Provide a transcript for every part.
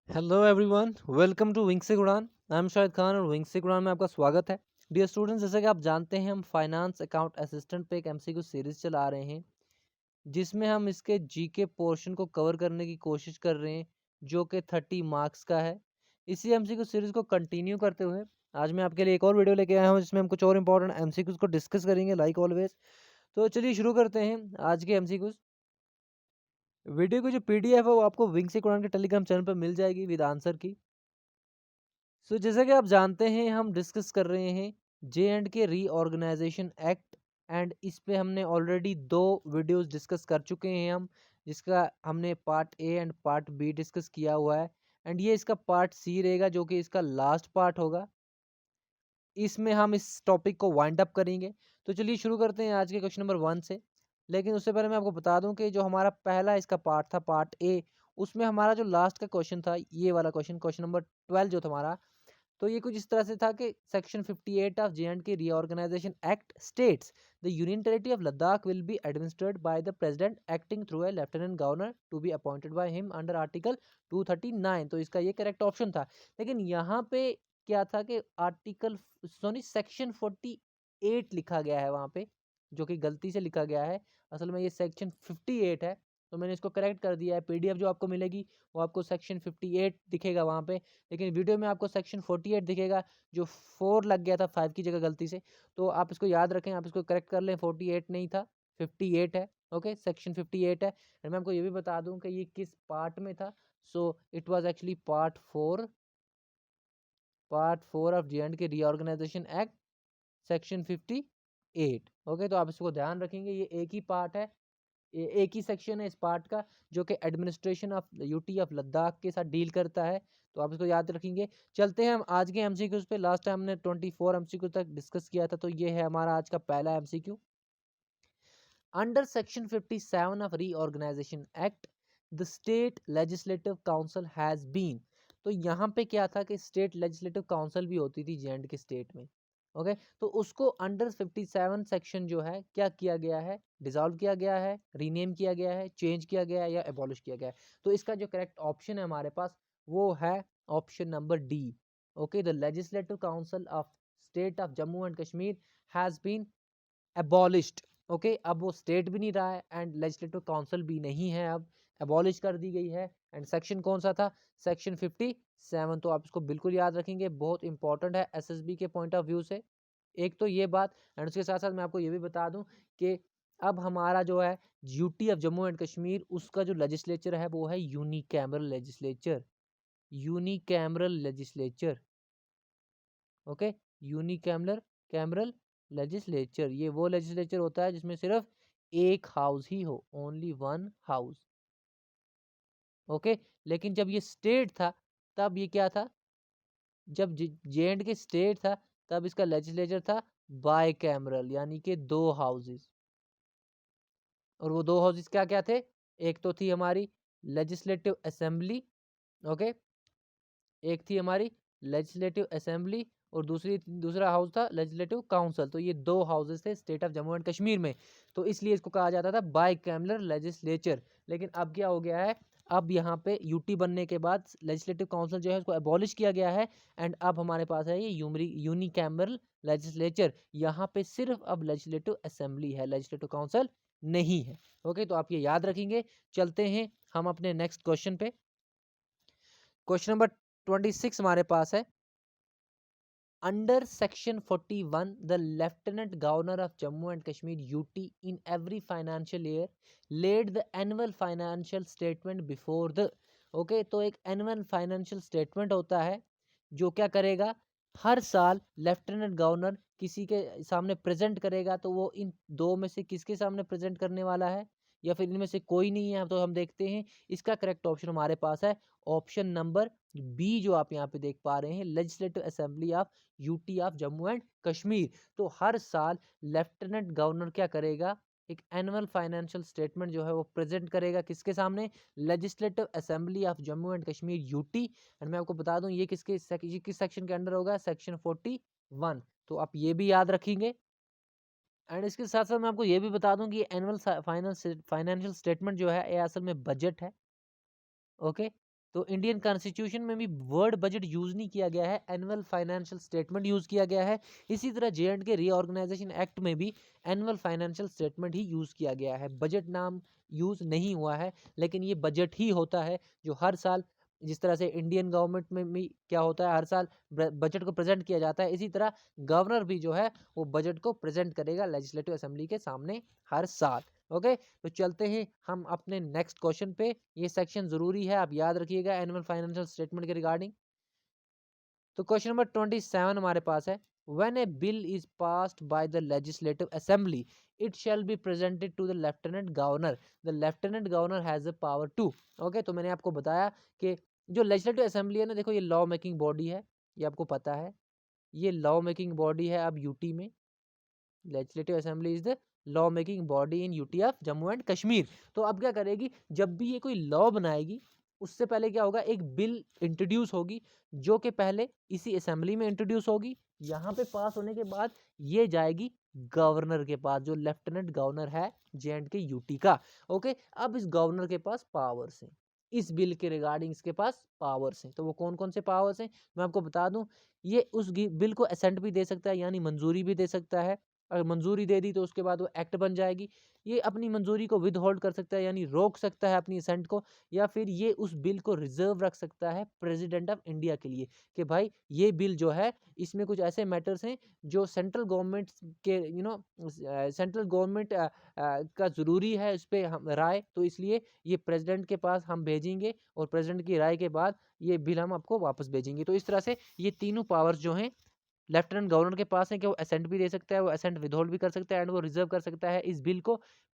Hello everyone, welcome to wing से उड़ान। I am Shahid Khan और विंग से उड़ान में आपका स्वागत है। डियर स्टूडेंट्स, जैसे कि आप जानते हैं हम फाइनेंस अकाउंट असिस्टेंट पे एक एमसीक्यू सीरीज चला रहे हैं जिसमें हम इसके जीके पोर्शन को कवर करने की कोशिश कर रहे हैं जो कि 30 मार्क्स का है। इसी एमसीक्यू सीरीज को कंटिन्यू करते हुए आज मैं आपके लिए एक और वीडियो लेके आया हूँ जिसमें हम कुछ और इंपॉर्टेंट एमसीक्यूज को डिस्कस करेंगे लाइक ऑलवेज। तो चलिए शुरू करते हैं आज के एमसीक्यूज। वीडियो की जो पीडीएफ है वो आपको विंग से कुरान के टेलीग्राम चैनल पर मिल जाएगी विद आंसर की। जैसा कि आप जानते हैं हम डिस्कस कर रहे हैं J&K रीऑर्गेनाइजेशन एक्ट एंड इस पे हमने ऑलरेडी 2 वीडियोस डिस्कस कर चुके हैं हम, जिसका हमने part A and part be discuss किया हुआ है एंड ये इसका पार्ट सी रहेगा जो कि इसका लास्ट पार्ट होगा। इसमें हम इस टॉपिक को वाइंड अप करेंगे। तो चलिए शुरू करते हैं आज के क्वेश्चन नंबर 1 से। लेकिन उससे पहले मैं आपको बता दूं कि जो हमारा पहला इसका पार्ट था पार्ट ए, उसमें हमारा जो लास्ट का क्वेश्चन था ये वाला क्वेश्चन क्वेश्चन नंबर 12 जो था हमारा, तो ये कुछ इस तरह से था कि section 58 of J&K reorganisation act states the union territory of Ladakh will be administered by the president acting through a lieutenant governor to be appointed by him under article 239। तो इसका ये करेक्ट ऑप्शन था। लेकिन यहाँ पे क्या था कि आर्टिकल सॉरी सेक्शन 48 लिखा गया है वहाँ पे, जो कि गलती से लिखा गया है। असल में ये सेक्शन 58 है, तो मैंने इसको करेक्ट कर दिया है। पीडीएफ जो आपको मिलेगी वो आपको सेक्शन 58 दिखेगा वहाँ पे, लेकिन वीडियो में आपको सेक्शन 48 दिखेगा, जो 4 लग गया था 5 की जगह गलती से। तो आप इसको याद रखें, आप इसको करेक्ट कर लें, 48 नहीं था 58 है। ओके, सेक्शन 58 है। एंड मैं आपको ये भी बता दूं कि ये किस पार्ट में था। So it was actually part 4 of J&K reorganisation act section 58। Okay, तो आप इसको ध्यान रखेंगे, ये एक ही पार्ट है, ये एक ही सेक्शन है इस पार्ट का जो कि administration of UT of Ladakh के साथ डील करता है। तो आप इसको याद रखेंगे। चलते हैं हम आज के एमसीक्यूज पे। लास्ट टाइम हमने 24 एमसीक्यू तक डिस्कस किया था, तो ये है हमारा आज का पहला MCQ. Under section 57 of reorganisation act the state legislative council has been. तो यहाँ पे क्या था कि स्टेट लेजिस्लेटिव काउंसिल भी होती थी जे के स्टेट में। ओके, तो उसको अंडर 57 सेक्शन जो है क्या किया गया है, डिसॉल्व किया गया है, रीनेम किया गया है, चेंज किया गया है या एबॉलिश किया गया है। तो इसका जो करेक्ट ऑप्शन है हमारे पास वो है option number D. Okay, the legislative council of state of Jammu and Kashmir has been abolished. Okay, अब वो स्टेट भी नहीं रहा है एंड लेजिस्लेटिव काउंसिल भी नहीं है, अब एबॉलिश कर दी गई है। एंड सेक्शन कौन सा था, सेक्शन 57। तो आप इसको बिल्कुल याद रखेंगे, बहुत इंपॉर्टेंट है एसएसबी के पॉइंट ऑफ व्यू से। एक तो ये बात, एंड उसके साथ साथ मैं आपको ये भी बता दूं कि अब हमारा जो है UT of Jammu and Kashmir, उसका जो लेजिस्लेचर है वो है unicameral legislature. Unicameral legislature. Okay, unicameral cameral legislature, ये वो लेजिस्लेचर होता है जिसमें सिर्फ एक हाउस ही हो, ओनली वन हाउस। ओके, लेकिन जब ये स्टेट था तब ये क्या था, जब जे एंड के स्टेट था तब इसका लेजिस्लेचर था बाय कैमरल, यानी कि 2 हाउसेस। और वो 2 हाउसेस क्या क्या थे, एक तो थी हमारी लेजिस्लेटिव असेंबली। ओके, एक थी हमारी लेजिस्लेटिव असेंबली और दूसरा हाउस था लेजिस्लेटिव काउंसिल। तो ये 2 हाउसेस थे state of Jammu and Kashmir में, तो इसलिए इसको कहा जाता था बाई कैमरल लेजिस्लेचर। लेकिन अब क्या हो गया है, अब यहाँ पे यूटी बनने के बाद लेजिस्लेटिव काउंसिल जो है उसको एबॉलिश किया गया है एंड अब हमारे पास है ये यूनिकैमरल लेजिस्लेचर। यहाँ पे सिर्फ अब लेजिस्लेटिव असेंबली है, लेजिस्लेटिव काउंसिल नहीं है। ओके, तो आप ये याद रखेंगे। चलते हैं हम अपने नेक्स्ट क्वेश्चन पे। क्वेश्चन नंबर 26 हमारे पास है। Under section 41 the lieutenant governor of Jammu and Kashmir UT in every financial year laid the annual financial statement before the. Okay, तो एक एनुअल फाइनेंशियल स्टेटमेंट होता है जो क्या करेगा, हर साल लेफ्टिनेंट गवर्नर किसी के सामने प्रेजेंट करेगा। तो वो इन दो में से किसके सामने प्रेजेंट करने वाला है, या फिर इनमें से कोई नहीं है, तो हम देखते हैं। इसका करेक्ट ऑप्शन हमारे पास है ऑप्शन नंबर बी, जो आप यहाँ पे देख पा रहे हैं, legislative assembly of UT of Jammu and Kashmir. तो हर साल लेफ्टिनेंट गवर्नर क्या करेगा, एक एनुअल फाइनेंशियल स्टेटमेंट जो है वो प्रेजेंट करेगा किसके सामने, legislative assembly of Jammu and Kashmir UT. And मैं आपको बता दूं ये किस सेक्शन के अंडर होगा, सेक्शन 41। तो आप ये भी याद रखेंगे। एंड इसके साथ साथ मैं आपको ये भी बता दूं कि एनुअल फाइनेंशियल स्टेटमेंट जो है ये असल में बजट है। ओके, तो इंडियन कॉन्स्टिट्यूशन में भी वर्ड बजट यूज नहीं किया गया है, एनुअल फाइनेंशियल स्टेटमेंट यूज किया गया है। इसी तरह J&K रीऑर्गेनाइजेशन एक्ट में भी एनुअल फाइनेंशियल स्टेटमेंट ही यूज किया गया है, बजट नाम यूज नहीं हुआ है। लेकिन ये बजट ही होता है जो हर साल, जिस तरह से इंडियन गवर्नमेंट में भी क्या होता है, हर साल बजट को प्रेजेंट किया जाता है, इसी तरह गवर्नर भी जो है वो बजट को प्रेजेंट करेगा लेजिस्लेटिव असेंबली के सामने हर साल। ओके, तो चलते हैं हम अपने नेक्स्ट क्वेश्चन पे। ये सेक्शन जरूरी है, आप याद रखिएगा एनुअल फाइनेंशियल स्टेटमेंट के रिगार्डिंग। तो क्वेश्चन नंबर 27 हमारे पास है, when a bill is passed by the legislative assembly it shall be presented to the lieutenant governor, the lieutenant governor has the power to. Okay, तो मैंने आपको बताया कि जो लेजिस्लेटिव असेंबली है ना, देखो ये लॉ मेकिंग बॉडी है, ये आपको पता है, ये लॉ मेकिंग बॉडी है। अब यूटी में legislative assembly is the law making body in UT of Jammu and Kashmir. तो अब क्या करेगी, जब भी ये कोई लॉ बनाएगी उससे पहले क्या होगा, एक बिल इंट्रोड्यूस होगी जो कि पहले इसी असेंबली में इंट्रोड्यूस होगी, यहाँ पे पास होने के बाद ये जाएगी गवर्नर के पास, जो लेफ्टिनेंट गवर्नर है J&K यूटी का। ओके, अब इस गवर्नर के पास पावर्स हैं, इस बिल के रिगार्डिंग इसके पास पावर्स हैं। तो वो कौन कौन से पावर्स हैं मैं आपको बता दूं। ये उस बिल को असेंट भी दे सकता है, यानी मंजूरी भी दे सकता है। अगर मंजूरी दे दी तो उसके बाद वो एक्ट बन जाएगी। ये अपनी मंजूरी को विद होल्ड कर सकता है, यानी रोक सकता है अपनी असेंट को, या फिर ये उस बिल को रिजर्व रख सकता है प्रेसिडेंट ऑफ इंडिया के लिए, कि भाई ये बिल जो है इसमें कुछ ऐसे मैटर्स हैं जो सेंट्रल गवर्नमेंट के सेंट्रल गवर्नमेंट का ज़रूरी है इस पर हम राय, तो इसलिए ये प्रेसिडेंट के पास हम भेजेंगे और प्रेसिडेंट की राय के बाद ये बिल हम आपको वापस भेजेंगे। तो इस तरह से ये तीनों पावर्स जो हैं लेफ्टिनेंट गवर्नर के पास है कि वो असेंट भी दे सकता है, वो असेंट विदहोल्ड भी कर सकता है, एंड वो रिजर्व कर सकता है इस बिल को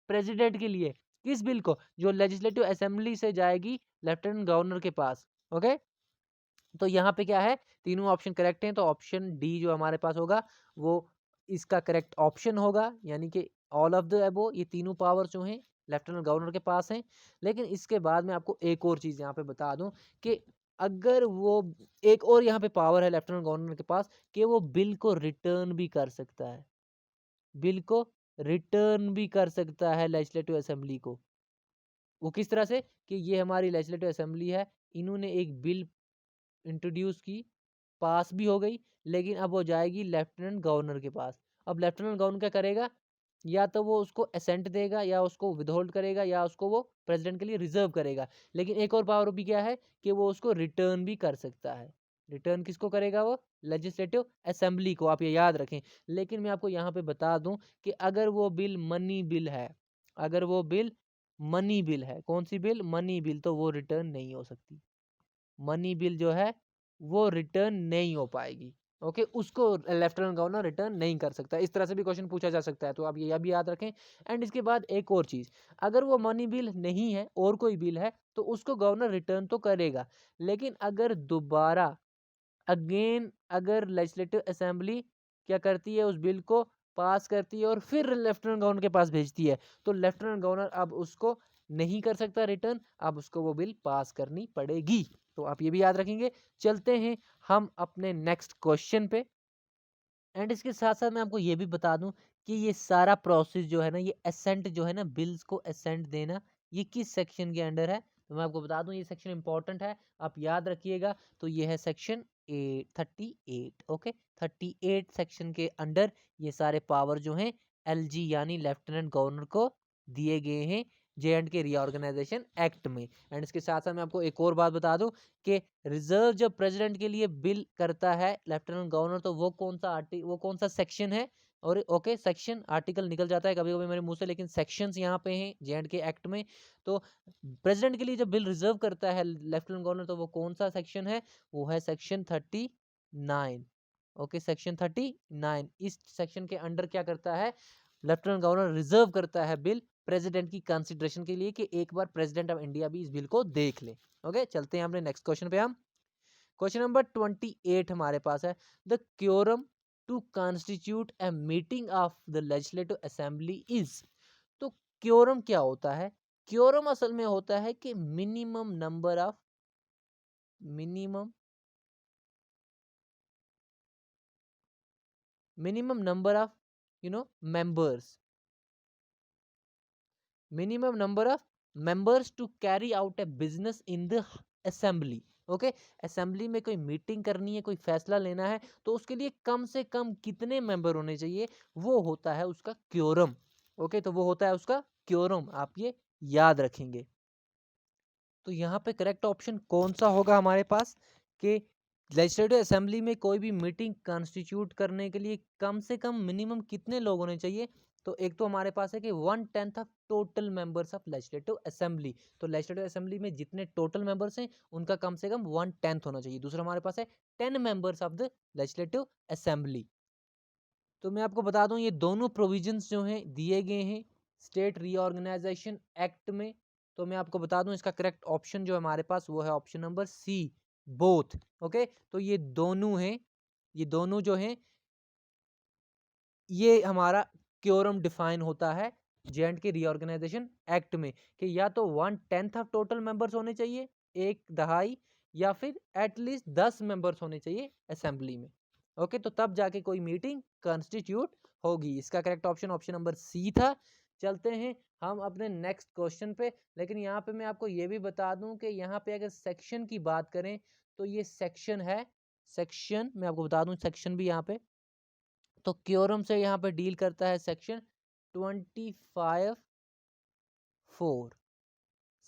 प्रेसिडेंट के लिए। किस बिल को, जो लेजिस्लेटिव असेंबली से जाएगी लेफ्टिनेंट गवर्नर के पास। ओके, तो यहाँ पे क्या है, तीनों ऑप्शन करेक्ट हैं, तो ऑप्शन डी जो हमारे पास होगा वो इसका करेक्ट ऑप्शन होगा, यानी कि ऑल ऑफ द अबो, ये तीनों पावर जो हैं लेफ्टिनेंट गवर्नर के पास हैं। लेकिन इसके बाद में आपको एक और चीज़ यहाँ पे बता दूं कि अगर वो एक और यहाँ पे पावर है लेफ्टिनेंट गवर्नर के पास कि वो बिल को रिटर्न भी कर सकता है, बिल को रिटर्न भी कर सकता है लेजिस्लेटिव असेंबली को। वो किस तरह से, कि ये हमारी लेजिस्लेटिव असेंबली है, इन्होंने एक बिल इंट्रोड्यूस की, पास भी हो गई, लेकिन अब वो जाएगी लेफ्टिनेंट गवर्नर के पास। अब लेफ्टिनेंट गवर्नर क्या करेगा, या तो वो उसको असेंट देगा, या उसको विदहोल्ड करेगा, या उसको वो प्रेसिडेंट के लिए रिजर्व करेगा। लेकिन एक और पावर भी क्या है कि वो उसको रिटर्न भी कर सकता है। रिटर्न किसको करेगा, वो लेजिस्लेटिव असेंबली को, आप ये याद रखें। लेकिन मैं आपको यहाँ पे बता दूं कि अगर वो बिल मनी बिल है, अगर वो बिल मनी बिल है, कौन सी बिल, मनी बिल, तो वो रिटर्न नहीं हो सकती। मनी बिल जो है वो रिटर्न नहीं हो पाएगी। ओके, उसको लेफ्टिनेंट गवर्नर रिटर्न नहीं कर सकता। इस तरह से भी क्वेश्चन पूछा जा सकता है, तो आप ये भी याद रखें। एंड इसके बाद एक और चीज, अगर वो मनी बिल नहीं है और कोई बिल है तो उसको गवर्नर रिटर्न तो करेगा, लेकिन अगर दोबारा अगेन अगर लेजिस्लेटिव असेंबली क्या करती है, उस बिल को पास करती है और फिर लेफ्टिनेंट गवर्नर के पास भेजती है, तो लेफ्टिनेंट गवर्नर अब उसको नहीं कर सकता रिटर्न, अब उसको वो बिल पास करनी पड़ेगी। तो आप ये भी याद रखेंगे। चलते हैं हम अपने नेक्स्ट क्वेश्चन पे। एंड इसके साथ साथ मैं आपको ये भी बता दूं कि ये सारा प्रोसेस जो है ना, ये असेंट जो है ना, बिल्स को असेंट देना, ये किस सेक्शन के अंडर है, तो मैं आपको बता दूं ये सेक्शन इंपॉर्टेंट है, आप याद रखिएगा। तो ये है सेक्शन 38। ओके, 38 सेक्शन के अंडर ये सारे पावर जो हैं LG यानी लेफ्टिनेंट गवर्नर को दिए गए हैं J&K रीऑर्गेनाइजेशन एक्ट में। एंड इसके साथ साथ मैं आपको एक और बात बता दूं कि रिजर्व जब प्रेसिडेंट के लिए बिल करता है लेफ्टिनेंट गवर्नर, तो वो कौन सा सेक्शन है, और ओके सेक्शन आर्टिकल निकल जाता है कभी कभी मेरे मुंह से, लेकिन सेक्शंस यहाँ पे हैं J&K एक्ट में। तो प्रेसिडेंट के लिए जब बिल रिजर्व करता है लेफ्टिनेंट गवर्नर, तो वो कौन सा सेक्शन है, वो है सेक्शन 39। ओके, सेक्शन 39, इस सेक्शन के अंडर क्या करता है, लेफ्टिनेंट गवर्नर रिजर्व करता है बिल प्रेसिडेंट की कंसिडरेशन के लिए, कि एक बार प्रेसिडेंट ऑफ इंडिया भी इस बिल को देख ले। ओके, चलते हैं अपने नेक्स्ट क्वेश्चन पे। हम क्वेश्चन नंबर 28 हमारे पास है, the quorum to constitute a meeting of the legislative assembly is. तो क्योरम क्या होता है, क्योरम असल में होता है कि minimum number of members, minimum number of members to carry out a business in the assembly. Okay, assembly में कोई मीटिंग करनी है, कोई फैसला लेना है, तो उसके लिए कम से कम कितने मेंबर होने चाहिए, वो होता है उसका क्योरम। ओके, तो वो होता है उसका क्योरम, आप ये याद रखेंगे। तो यहाँ पे करेक्ट ऑप्शन कौन सा होगा हमारे पास कि लेजिस्लेटिव असेंबली में कोई भी मीटिंग कॉन्स्टिट्यूट करने के लिए कम से कम मिनिमम कितने लोग होने चाहिए। तो एक तो हमारे पास है कि 1/10 of total members of legislative assembly. तो लेजिस्लेटिव असेंबली में जितने टोटल मेंबर्स हैं उनका कम से कम 1/10 होना चाहिए। दूसरा हमारे पास है 10 members of the legislative assembly. तो मैं आपको बता दूं ये दोनों प्रोविजंस जो हैं दिए गए हैं स्टेट रीऑर्गेनाइजेशन एक्ट में। तो मैं आपको बता दूं इसका करेक्ट ऑप्शन जो है हमारे पास वो है option number C, both. Okay, तो ये दोनों हैं, ये दोनों जो हैं ये हमारा क्योरम डिफाइन होता है J&K रीऑर्गेनाइजेशन एक्ट में कि या तो 1/10 ऑफ टोटल मेंबर्स होने चाहिए, एक दहाई, या फिर एटलीस्ट 10 मेंबर्स होने चाहिए असेंबली में। ओके, तो तब जाके कोई मीटिंग कॉन्स्टिट्यूट होगी। इसका correct option option number C था। चलते हैं हम अपने नेक्स्ट क्वेश्चन पे। लेकिन यहाँ पे मैं आपको ये भी बता दूं कि यहाँ पे अगर सेक्शन की बात करें तो ये सेक्शन है, सेक्शन मैं आपको बता दूं सेक्शन भी यहाँ पे, तो क्योरम से यहाँ पे डील करता है सेक्शन 25(4),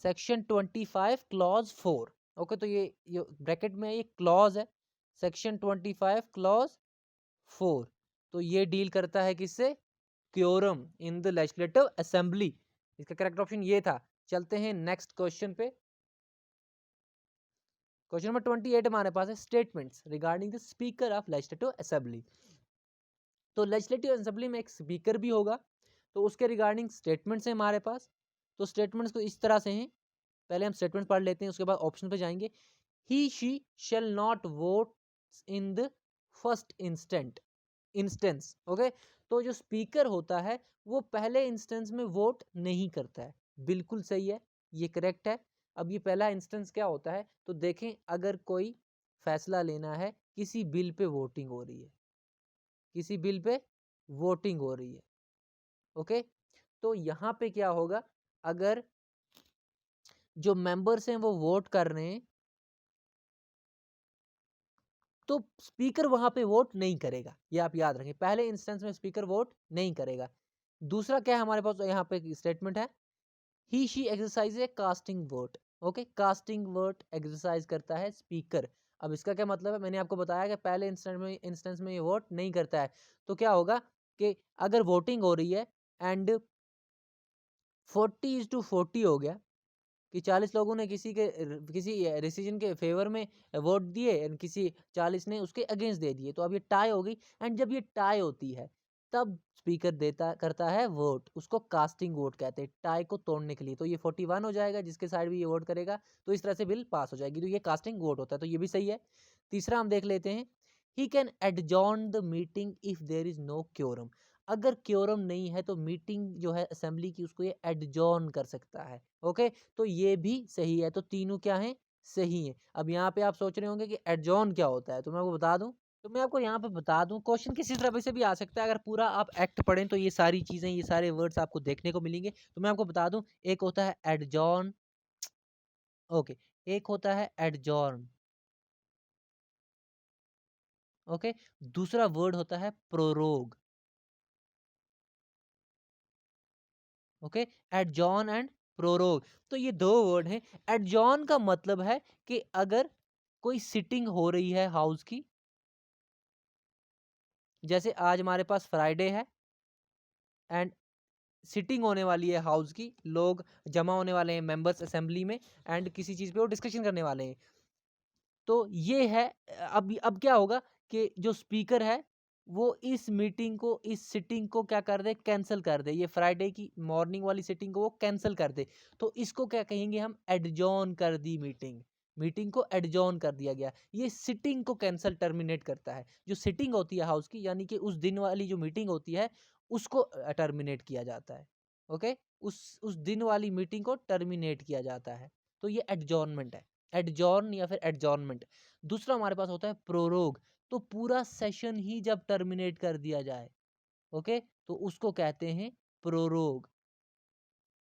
सेक्शन 25 क्लॉज 4। ओके, तो ये ब्रैकेट में ये क्लॉज है, सेक्शन 25 क्लॉज 4। तो ये डील करता है किससे, quorum in the legislative assembly. इसका करेक्ट ऑप्शन ये था। चलते हैं नेक्स्ट क्वेश्चन पे। क्वेश्चन नंबर 28 हमारे पास है statements regarding the speaker of legislative assembly. तो लेजिस्लेटिव असेंबली में एक स्पीकर भी होगा, तो उसके रिगार्डिंग स्टेटमेंट्स हैं हमारे पास। तो स्टेटमेंट्स को इस तरह से हैं, पहले हम स्टेटमेंट पढ़ लेते हैं, उसके बाद ऑप्शन पे जाएंगे। He she shall not vote in the first instance. Okay, तो जो स्पीकर होता है वो पहले इंस्टेंस में वोट नहीं करता है। बिल्कुल सही है, ये करेक्ट है। अब ये पहला इंस्टेंस क्या होता है, तो देखें अगर कोई फैसला लेना है, किसी बिल पे वोटिंग हो रही है, किसी बिल पे वोटिंग हो रही है। ओके, तो यहाँ पे क्या होगा, अगर जो मेंबर्स हैं वो वोट कर रहे हैं तो स्पीकर वहां पे वोट नहीं करेगा, ये आप याद रखें। पहले इंस्टेंस में स्पीकर वोट नहीं करेगा। दूसरा क्या है हमारे पास, यहाँ पे स्टेटमेंट है he she exercise a casting vote. Okay, casting vote exercise करता है स्पीकर। अब इसका क्या मतलब है, मैंने आपको बताया कि पहले इंस्टेंस में ये वोट नहीं करता है। तो क्या होगा कि अगर वोटिंग हो रही है एंड 40:40 हो गया कि 40 लोगों ने किसी डिसीजन के फेवर में वोट दिए एंड किसी 40 ने उसके अगेंस्ट दे दिए, तो अब ये टाई हो गई। एंड जब ये टाई होती है तब स्पीकर देता करता है वोट, उसको कास्टिंग वोट कहते हैं टाई को तोड़ने के लिए। तो ये 41 हो जाएगा, जिसके साइड भी ये वोट करेगा तो इस तरह से बिल पास हो जाएगी। तो ये कास्टिंग वोट होता है, तो ये भी सही है। तीसरा हम देख लेते हैं, he can adjourn the meeting if there is no quorum. अगर क्योरम नहीं है तो मीटिंग जो है असेंबली की उसको ये एडजॉर्न कर सकता है। ओके, तो ये भी सही है। तो तीनों क्या हैं, सही हैं। अब यहाँ पे आप सोच रहे होंगे कि एडजॉर्न क्या होता है, तो मैं आपको बता दूं, तो मैं आपको यहाँ पे बता दूं क्वेश्चन किसी तरह से भी आ सकता है। अगर पूरा आप एक्ट पढ़ें तो ये सारी चीजें, ये सारे वर्ड्स आपको देखने को मिलेंगे। तो मैं आपको बता दूं, एक होता है एडजॉर्न। ओके, एक होता है एडजॉर्न। ओके, दूसरा वर्ड होता है prorogue. Okay, adjourn and prorogue, तो ये दो वर्ड हैं। एडजॉर्न का मतलब है कि अगर कोई सिटिंग हो रही है हाउस की, जैसे आज हमारे पास फ्राइडे है एंड सिटिंग होने वाली है हाउस की, लोग जमा होने वाले हैं मेंबर्स असेंबली में एंड किसी चीज़ पे वो डिस्कशन करने वाले हैं। तो ये है, अब क्या होगा कि जो स्पीकर है वो इस मीटिंग को, इस सिटिंग को क्या कर दे, कैंसिल कर दे। ये फ्राइडे की मॉर्निंग वाली सिटिंग को वो कैंसिल कर दे, तो इसको क्या कहेंगे हम, एडजॉर्न कर दी मीटिंग। मीटिंग को एडजॉर्न कर दिया गया, ये सिटिंग को कैंसिल टर्मिनेट करता है। जो सिटिंग होती है हाउस की, यानी कि उस दिन वाली जो मीटिंग होती है उसको टर्मिनेट किया जाता है। ओके, उस दिन वाली मीटिंग को टर्मिनेट किया जाता है, तो ये एडजॉर्नमेंट है, एडजॉर्न या फिर एडजॉर्नमेंट। दूसरा हमारे पास होता है प्रोरोग, तो पूरा सेशन ही जब टर्मिनेट कर दिया जाए, ओके, तो उसको कहते हैं प्रोरोग।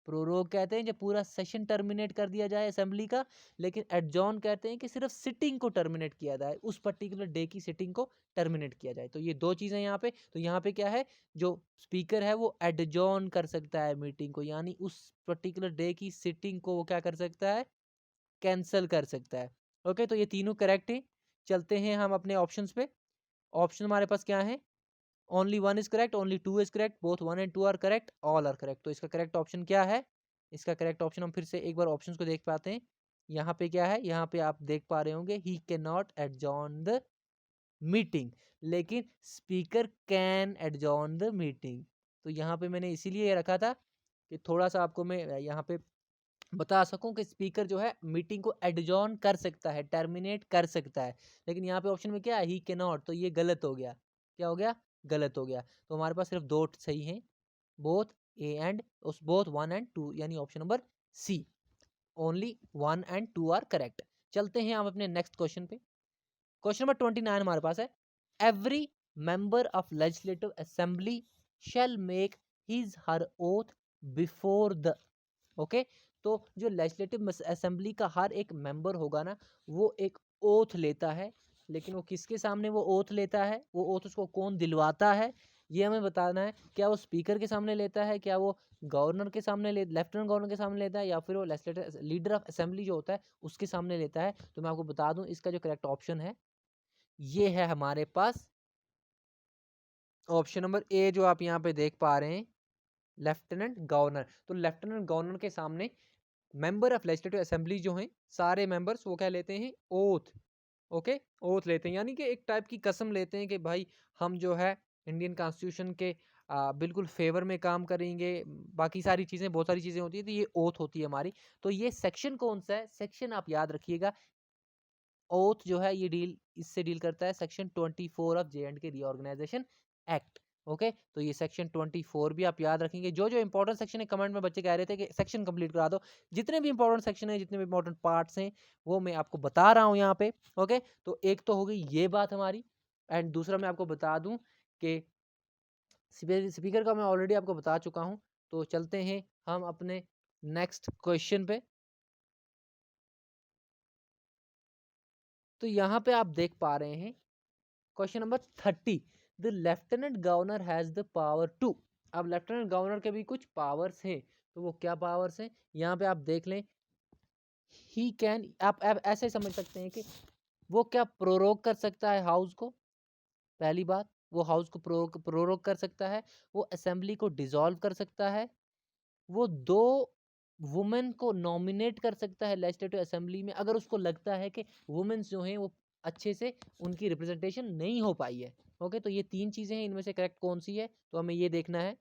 प्रोरोग कहते हैं जब पूरा सेशन टर्मिनेट कर दिया जाए असेंबली का, लेकिन एडजॉर्न कहते हैं कि सिर्फ सिटिंग को टर्मिनेट किया जाए, उस पर्टिकुलर डे की सिटिंग को टर्मिनेट किया जाए। तो ये दो चीज़ें यहाँ पे, तो यहाँ पे क्या है, जो स्पीकर है वो एडजॉर्न कर सकता है मीटिंग को, यानी उस पर्टिकुलर डे की सिटिंग को वो क्या कर सकता है, कैंसल कर सकता है। ओके, तो ये तीनों करेक्ट है। चलते हैं हम अपने ऑप्शंस पे। ऑप्शन हमारे पास क्या है, only one is correct, only two is correct, both one and two are correct, all are correct. तो इसका करेक्ट ऑप्शन क्या है, इसका करेक्ट ऑप्शन हम फिर से एक बार ऑप्शंस को देख पाते हैं। यहाँ पे क्या है, यहाँ पे आप देख पा रहे होंगे he can not adjourn the meeting, लेकिन speaker can adjourn the meeting. तो यहाँ पे मैंने इसीलिए रखा था कि थोड़ा सा आपको मैं यहाँ पे बता सकूं कि स्पीकर जो है मीटिंग को एडजॉर्न कर सकता है, टर्मिनेट कर सकता है, लेकिन यहाँ पे ऑप्शन में क्या है, ही कैन नॉट, तो ये गलत हो गया। क्या हो गया, गलत हो गया। तो हमारे पास सिर्फ दो सही हैं, बोथ ए एंड उस बोथ वन एंड टू, यानी option number C, only one and two are correct. चलते हैं हम अपने नेक्स्ट क्वेश्चन पे। क्वेश्चन नंबर 29 हमारे पास है, every member of legislative assembly shall make his her oath before the, okay, तो जो लेजिस्लेटिव असेंबली का हर एक मेंबर होगा ना, वो एक ओथ लेता है, लेकिन वो किसके सामने वो ओथ लेता है, वो ओथ उसको कौन दिलवाता है, ये हमें बताना है। क्या वो स्पीकर के सामने लेता है, क्या वो गवर्नर के सामने लेफ्टिनेंट गवर्नर के सामने लेता है, या फिर वो लेजिस्लेटिव लीडर ऑफ असेंबली जो होता है उसके सामने लेता है। तो मैं आपको बता दूं, इसका जो करेक्ट ऑप्शन है ये है हमारे पास ऑप्शन नंबर ए, जो आप यहाँ पे देख पा रहे हैं, लेफ्टिनेंट गवर्नर। तो लेफ्टिनेंट गवर्नर के सामने मेंबर ऑफ लेजिस्लेटिव असेंबली जो हैं सारे मेंबर्स, वो क्या लेते हैं, ओथ। ओके, ओथ लेते हैं, यानी कि एक टाइप की कसम लेते हैं कि भाई हम जो है इंडियन कॉन्स्टिट्यूशन के बिल्कुल फेवर में काम करेंगे, बाकी सारी चीज़ें, बहुत सारी चीज़ें होती है, तो ये ओथ होती है हमारी। तो ये सेक्शन कौन सा है, सेक्शन आप याद रखिएगा, ओथ जो है ये डील इससे डील करता है, section 24 of J&K reorganisation act. Okay, तो ये सेक्शन 24 भी आप याद रखेंगे। जो जो इंपॉर्टेंट सेक्शन है, कमेंट में बच्चे कह रहे थे कि सेक्शन कंप्लीट करा दो, जितने भी इंपॉर्टेंट सेक्शन है, जितने भी इंपॉर्टेंट पार्ट्स हैं, वो मैं आपको बता रहा हूँ यहाँ पे। ओके, तो एक तो हो गई ये बात हमारी, एंड दूसरा मैं आपको बता दूं कि स्पीकर का मैं ऑलरेडी आपको बता चुका हूँ। तो चलते हैं हम अपने नेक्स्ट क्वेश्चन पे। तो यहाँ पे आप देख पा रहे हैं question number 30, the lieutenant governor has the power to. अब लेफ्टिनेंट गवर्नर के भी कुछ पावर्स हैं, तो वो क्या पावर्स हैं, यहाँ पे आप देख लें, ही कैन, आप ऐसे समझ सकते हैं कि वो क्या प्रोरोग कर सकता है हाउस को, पहली बात, वो हाउस को प्रोरोग कर सकता है, वो असेंबली को डिसॉल्व कर सकता है, वो दो वुमेन को नॉमिनेट कर सकता है लेजिस्लेटिव असेंबली में, अगर उसको लगता है कि वुमेन्स जो हैं वो अच्छे से उनकी रिप्रेजेंटेशन नहीं हो पाई है। ओके, तो ये तीन चीजें हैं, इनमें से करेक्ट कौन सी है, तो हमें ये देखना है।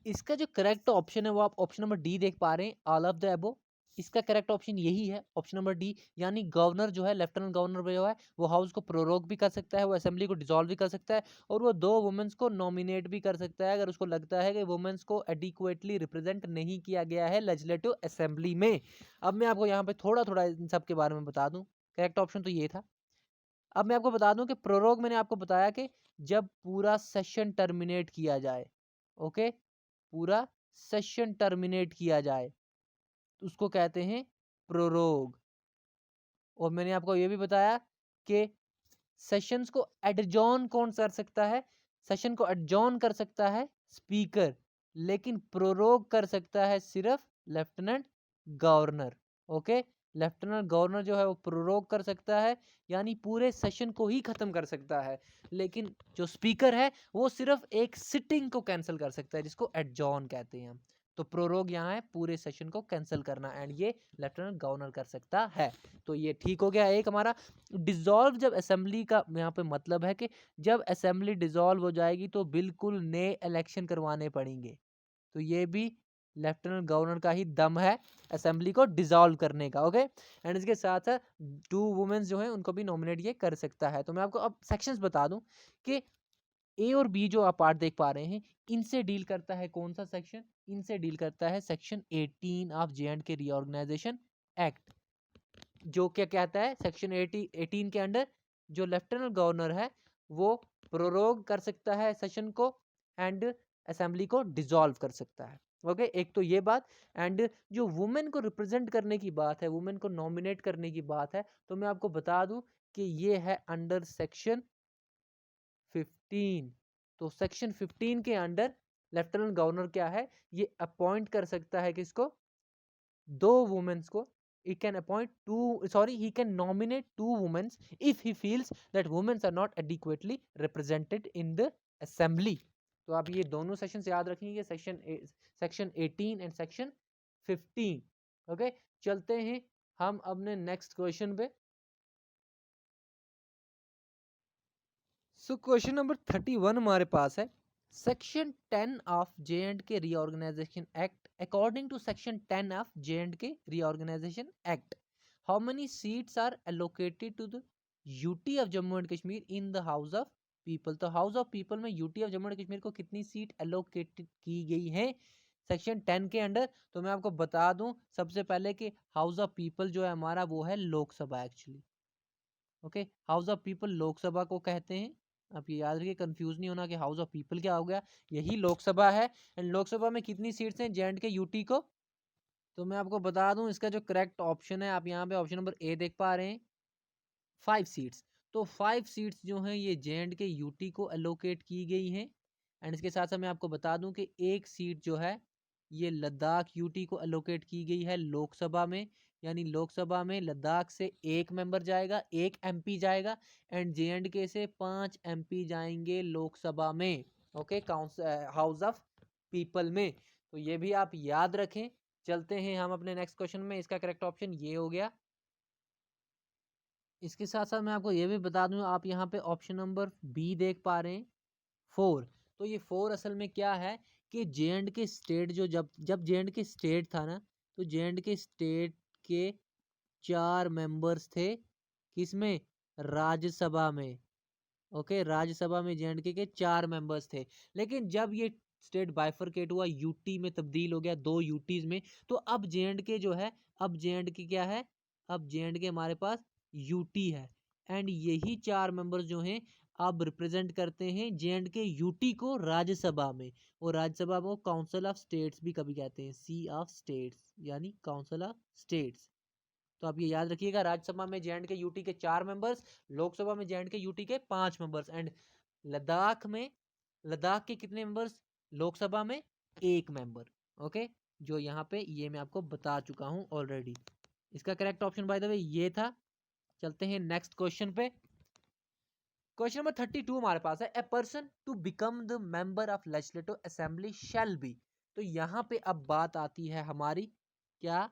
इसका जो करेक्ट ऑप्शन है वो आप ऑप्शन नंबर डी देख पा रहे हैं, ऑल ऑफ द अबो। इसका करेक्ट ऑप्शन यही है, ऑप्शन नंबर डी, यानी गवर्नर जो है, लेफ्टिनेंट गवर्नर जो है, वो हाउस को प्रोरोग भी कर सकता है, वो असेंबली को डिसॉल्व भी कर सकता है, और वो दो वुमेन्स को नॉमिनेट भी कर सकता है, अगर उसको लगता है कि वुमेन्स को एडिक्वेटली रिप्रेजेंट नहीं किया गया है लेजिस्लेटिव असेंबली में। अब मैं आपको यहाँ पे थोड़ा थोड़ा इन सब के बारे में बता दूं, करेक्ट ऑप्शन तो ये था। अब मैं आपको बता दूं कि प्रोरोग मैंने आपको बताया कि जब पूरा सेशन टर्मिनेट किया जाए, ओके, पूरा सेशन टर्मिनेट किया जाए, तो उसको कहते हैं प्रोरोग। और मैंने आपको ये भी बताया कि सेशंस को एडजॉर्न कौन कर सकता है, सेशन को एडजॉर्न कर सकता है स्पीकर, लेकिन प्रोरोग कर सकता है सिर्फ lieutenant governor. Okay, lieutenant governor जो है वो प्रोरोग कर सकता है, यानी पूरे सेशन को ही खत्म कर सकता है, लेकिन जो स्पीकर है वो सिर्फ एक सिटिंग को कैंसिल कर सकता है, जिसको एडजॉर्न कहते हैं हम। तो प्रोरोग यहाँ है पूरे सेशन को कैंसिल करना, एंड ये लेफ्टिनेंट गवर्नर कर सकता है। तो ये ठीक हो गया एक हमारा। डिसॉल्व जब असेंबली का यहाँ पे मतलब है कि जब असेंबली डिसॉल्व हो जाएगी तो बिल्कुल नए इलेक्शन करवाने पड़ेंगे, तो ये भी लेफ्टिनेंट गवर्नर का ही दम है असेंबली को डिसॉल्व करने का। ओके, एंड इसके साथ साथ टू वुमेन्स जो हैं उनको भी नॉमिनेट ये कर सकता है। तो मैं आपको अब सेक्शंस बता दूं कि ए और बी जो आप पार्ट देख पा रहे हैं, इनसे डील करता है कौन सा सेक्शन, इनसे डील करता है section 18 of J&K reorganisation act, जो क्या कहता है, सेक्शन 18 के अंडर जो लेफ्टिनेंट गवर्नर है वो प्रोरोग कर सकता है सेशन को, एंड असेंबली को डिसॉल्व कर सकता है। ओके, एक तो ये बात। एंड जो वुमेन को रिप्रेजेंट करने की बात है, वुमेन को नॉमिनेट करने की बात है, तो मैं आपको बता दूं कि ये है अंडर सेक्शन 15। तो सेक्शन 15 के अंडर लेफ्टिनेंट गवर्नर क्या है, ये अपॉइंट कर सकता है किसको, दो वुमेन्स को। he can appoint he can nominate two women if he feels that women are not adequately represented in the assembly। तो आप ये दोनों सेक्शन याद रखेंगे, सेक्शन 18 एंड सेक्शन 15। ओके, चलते हैं हम अपने नेक्स्ट क्वेश्चन पे। सो क्वेश्चन नंबर 31 हमारे पास है, section 10 of J&K reorganisation act, according to section 10 of J&K reorganisation act, how many seats are allocated to the UT of Jammu and Kashmir in the house of people. तो house of people में UT of Jammu and Kashmir को कितनी seat allocated की गई है section 10 के under. तो मैं आपको बता दूं सबसे पहले कि हाउस ऑफ पीपल जो है हमारा वो है Lok Sabha actually. Okay, house of people Lok Sabha को कहते हैं। आप ये याद रखिए, कंफ्यूज नहीं होना कि हाउस ऑफ पीपल क्या हो गया, यही लोकसभा है। एंड लोकसभा में कितनी सीट्स हैं J&K यूटी को, तो मैं आपको बता दूं इसका जो करेक्ट ऑप्शन है, आप यहाँ पे ऑप्शन नंबर ए देख पा रहे हैं, 5 सीट्स। तो 5 सीट्स जो हैं ये J&K यूटी को एलोकेट की गई हैं। एंड इसके साथ साथ मैं आपको बता दूं कि एक सीट जो है ये लद्दाख यूटी को एलोकेट की गई है लोकसभा में। यानी लोकसभा में लद्दाख से एक मेंबर जाएगा, एक एमपी जाएगा, एंड J&K से 5 एमपी जाएंगे लोकसभा में। ओके, हाउस ऑफ पीपल में। तो ये भी आप याद रखें। चलते हैं हम अपने नेक्स्ट क्वेश्चन में, इसका करेक्ट ऑप्शन ये हो गया। इसके साथ साथ मैं आपको ये भी बता दूं, आप यहाँ पे ऑप्शन नंबर बी देख पा रहे हैं, 4। तो ये 4 असल में क्या है कि J&K स्टेट जो जब जब J&K स्टेट था ना, तो J&K स्टेट के 4 मेंबर्स थे किसमें, राज्यसभा में। ओके, राज्यसभा में J&K के 4 मेंबर्स थे। लेकिन जब ये स्टेट बाइफरकेट हुआ, यूटी में तब्दील हो गया, 2 यूटीज में, तो अब J&K जो है, अब J&K क्या है, अब J&K हमारे पास यूटी है। एंड यही 4 मेंबर्स जो हैं अब रिप्रेजेंट करते हैं J&K यूटी को राज्यसभा में। और राज्यसभा को काउंसिल ऑफ स्टेट्स भी कभी कहते हैं, सी ऑफ स्टेट्स, यानी काउंसिल ऑफ स्टेट्स। तो आप ये याद रखिएगा, राज्यसभा में J&K यूटी के 4 मेंबर्स, लोकसभा में J&K यूटी के 5 मेंबर्स, एंड लद्दाख में, लद्दाख के कितने मेंबर्स, लोकसभा में 1 मेंबर। ओके, जो यहाँ पे ये मैं आपको बता चुका हूँ ऑलरेडी। इसका correct option by the way ये था। चलते हैं नेक्स्ट क्वेश्चन पे। क्वेश्चन नंबर 32 हमारे पास है, a person to become the member of legislative assembly shall be. तो यहाँ पे अब बात आती है हमारी क्या,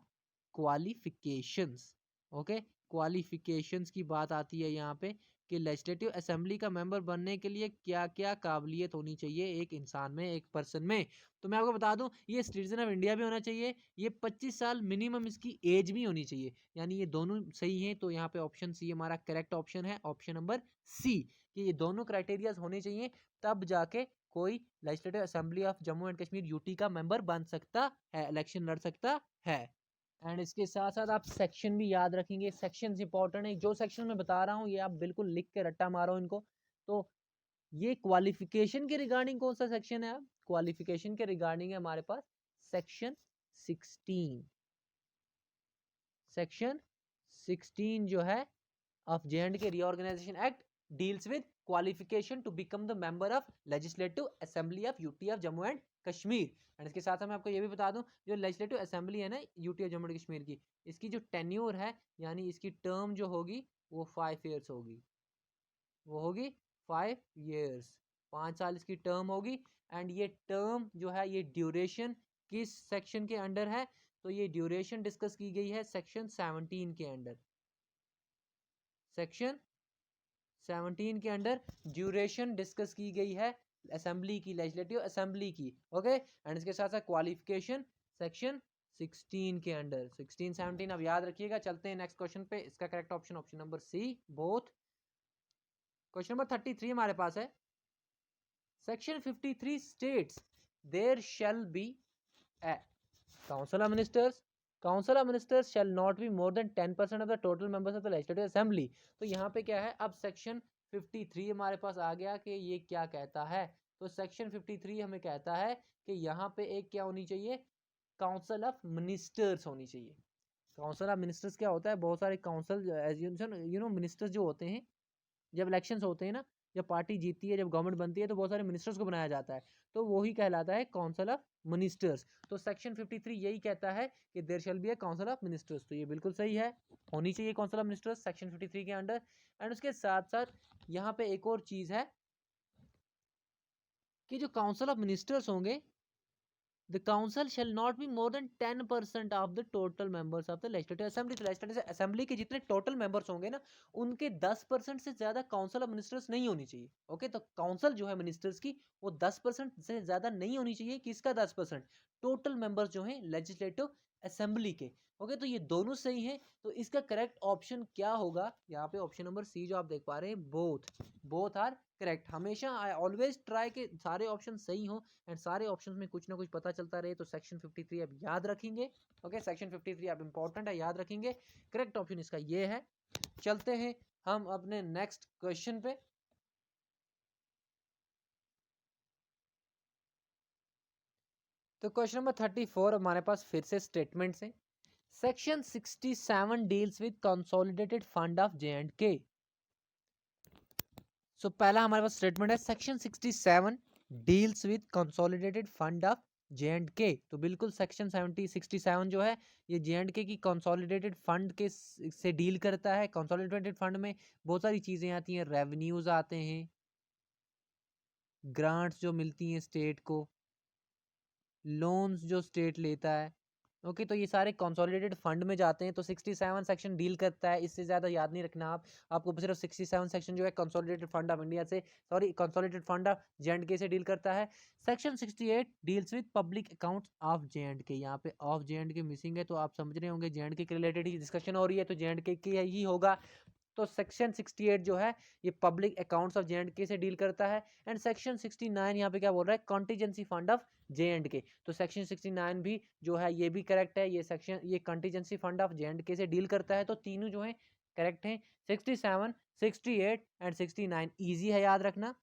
क्वालिफिकेशंस। ओके, क्वालिफिकेशंस की बात आती है यहाँ पे कि लेजिस्लेटिव असेंबली का मेंबर बनने के लिए क्या क्या काबिलियत होनी चाहिए एक इंसान में, एक पर्सन में। तो मैं आपको बता दूं, ये सिटीजन ऑफ इंडिया भी होना चाहिए, ये 25 साल मिनिमम इसकी एज भी होनी चाहिए। यानी ये दोनों सही हैं। तो यहाँ पे ऑप्शन सी हमारा करेक्ट ऑप्शन है, ऑप्शन नंबर सी, कि ये दोनों क्राइटेरियाज होने चाहिए, तब जाके कोई legislative assembly of Jammu and Kashmir UT का मेंबर बन सकता है, इलेक्शन लड़ सकता है। एंड इसके साथ साथ आप सेक्शन भी याद रखेंगे, सेक्शन इंपॉर्टेंट है। जो सेक्शन मैं बता रहा हूँ ये आप बिल्कुल लिख के रट्टा मारो इनको। तो ये क्वालिफिकेशन के रिगार्डिंग कौन सा सेक्शन है, क्वालिफिकेशन के रिगार्डिंग है हमारे पास सेक्शन 16। सेक्शन 16 जो है of J&K reorganisation act deals with qualification to become the member of legislative assembly of UT of Jammu and Kashmir. And इसके साथ मैं आपको ये भी बता दूं, जो लेजिस्लेटिव असेंबली है ना UT of Jammu and Kashmir की, इसकी जो टेन्योर है, यानी इसकी टर्म जो होगी वो 5 ईयर्स होगी, वो होगी 5 ईयर्स, 5 साल इसकी टर्म होगी। एंड ये टर्म जो है, ये ड्यूरेशन किस सेक्शन के अंडर है, तो ये ड्यूरेशन डिस्कस की गई है सेक्शन 17 के अंडर। सेक्शन 17 के अंडर ड्यूरेशन डिस्कस की गई है असेंबली की, लेजिस्लेटिव असेंबली की। ओके, एंड इसके साथ साथ क्वालिफिकेशन सेक्शन 16 के अंडर, 16 17 अब याद रखिएगा। चलते हैं नेक्स्ट क्वेश्चन पे, इसका correct option option number C, both. Question number 33 हमारे पास है, section 53 states there shall be a council of ministers, council of ministers shall not be more than 10% of the total members of the legislative assembly। तो यहाँ पे क्या है, अब section 53 हमारे पास आ गया कि ये क्या कहता है, तो सेक्शन 53 हमें कहता है कि यहाँ पे एक क्या होनी चाहिए, काउंसिल ऑफ मिनिस्टर्स होनी चाहिए। काउंसिल ऑफ मिनिस्टर्स क्या होता है, बहुत सारे काउंसिल मिनिस्टर्स जो होते हैं, जब इलेक्शंस होते हैं ना, जब पार्टी जीतती है, जब गवर्नमेंट बनती है, तो बहुत सारे मिनिस्टर्स को बनाया जाता है, तो वही कहलाता है काउंसिल ऑफ मिनिस्टर्स। तो सेक्शन 53 यही कहता है कि there shall be a council of ministers, तो ये बिल्कुल सही है, होनी चाहिए काउंसिल ऑफ मिनिस्टर्स सेक्शन 53 के अंडर। एंड उसके साथ साथ यहाँ पे एक और चीज है कि जो काउंसिल ऑफ मिनिस्टर्स होंगे, the council shall not be more than 10% of the total members of the legislative assembly। तो legislative assembly के जितने total members होंगे ना, उनके 10% से ज्यादा council of ministers नहीं होनी चाहिए। ओके, तो council जो है ministers की, वो 10% से ज्यादा नहीं होनी चाहिए। किसका 10%? टोटल मेंबर्स जो हैं लेजिस्लेटिव असेंबली के। ओके, तो ये दोनों सही हैं। तो इसका करेक्ट ऑप्शन क्या होगा? यहाँ पे ऑप्शन नंबर सी जो आप देख पा रहे हैं, बोथ आर करेक्ट। हमेशा आई ऑलवेज ट्राई के सारे ऑप्शन सही हो एंड सारे ऑप्शंस में कुछ ना कुछ पता चलता रहे। तो सेक्शन 53 आप याद रखेंगे। ओके, सेक्शन 53 आप इंपॉर्टेंट है, याद रखेंगे। करेक्ट ऑप्शन इसका ये है। चलते हैं हम अपने नेक्स्ट क्वेश्चन पे। तो क्वेश्चन नंबर 34 हमारे पास फिर से स्टेटमेंट्स हैं। Section 67 deals with consolidated fund of J&K। सो पहला हमारे पास स्टेटमेंट है, section 67 deals with consolidated fund of J&K। तो बिल्कुल सेक्शन 67 जो है, ये J&K की कंसोलिडेटेड फंड के से डील करता है। कंसोलिडेटेड फंड में बहुत सारी चीजें आती हैं, रेवेन्यूज आते हैं, ग्रांट्स जो मिलती हैं स्टेट को, लोन्स जो स्टेट लेता है। ओके, तो ये सारे कंसोलिडेटेड फंड में जाते हैं। तो 67 सेक्शन डील करता है, इससे ज़्यादा याद नहीं रखना आपको सिर्फ 67 सेक्शन जो है कंसोलिडेटेड फंड ऑफ इंडिया से, sorry consolidated fund of J&K से डील करता है। Section 68 deals with public accounts of J&K। यहाँ पे ऑफ J&K मिसिंग है, तो आप समझ रहे होंगे J&K के रिलेटेड ही डिस्कशन हो रही है, तो J&K की ही होगा। तो सेक्शन 68 जो है ये पब्लिक अकाउंट्स ऑफ J&K से डील करता है। एंड सेक्शन 69 यहाँ पे क्या बोल रहा है, कॉन्टीजेंसी फंड ऑफ J&K। तो सेक्शन 69 भी जो है ये भी करेक्ट है। ये सेक्शन ये कॉन्टीजेंसी फंड ऑफ J&K से डील करता है। तो तीनों जो है करेक्ट हैं, 67, 68 एंड 69 ईजी है याद रखना।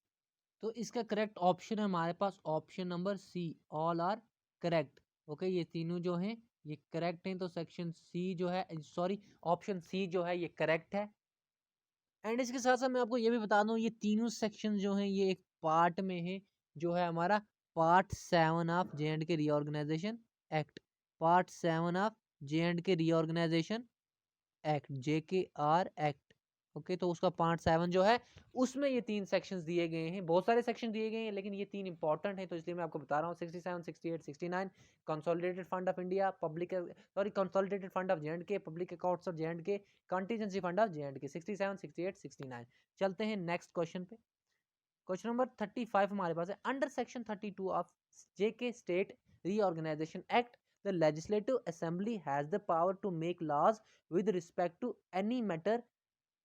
तो इसका करेक्ट ऑप्शन है हमारे पास option number C, all are correct. Okay, ये तीनों जो हैं ये करेक्ट हैं। तो सेक्शन सी जो है, सॉरी ऑप्शन सी जो है ये करेक्ट है। एंड इसके साथ साथ मैं आपको ये भी बता दूं, ये तीनों सेक्शन जो हैं ये एक पार्ट में है, जो है हमारा part 7 of J&K reorganisation act. Part 7 of J&K reorganisation act, JKR act. Okay, तो उसका पार्ट 7 जो है उसमें ये 3 सेक्शंस दिए गए हैं। बहुत सारे सेक्शन दिए गए हैं लेकिन ये 3 इंपॉर्टेंट हैं, तो इसलिए मैं आपको बता रहा हूँ। 67, 68, 69 consolidated fund of India, public sorry consolidated fund of J&K, public accounts of J&K, contingency fund of J&K, 67, 68, 69। चलते हैं नेक्स्ट क्वेश्चन पे। क्वेश्चन नंबर 35 हमारे पास है, under section 32 of JK state reorganisation act, the legislative assembly has the power to make laws with respect to any matter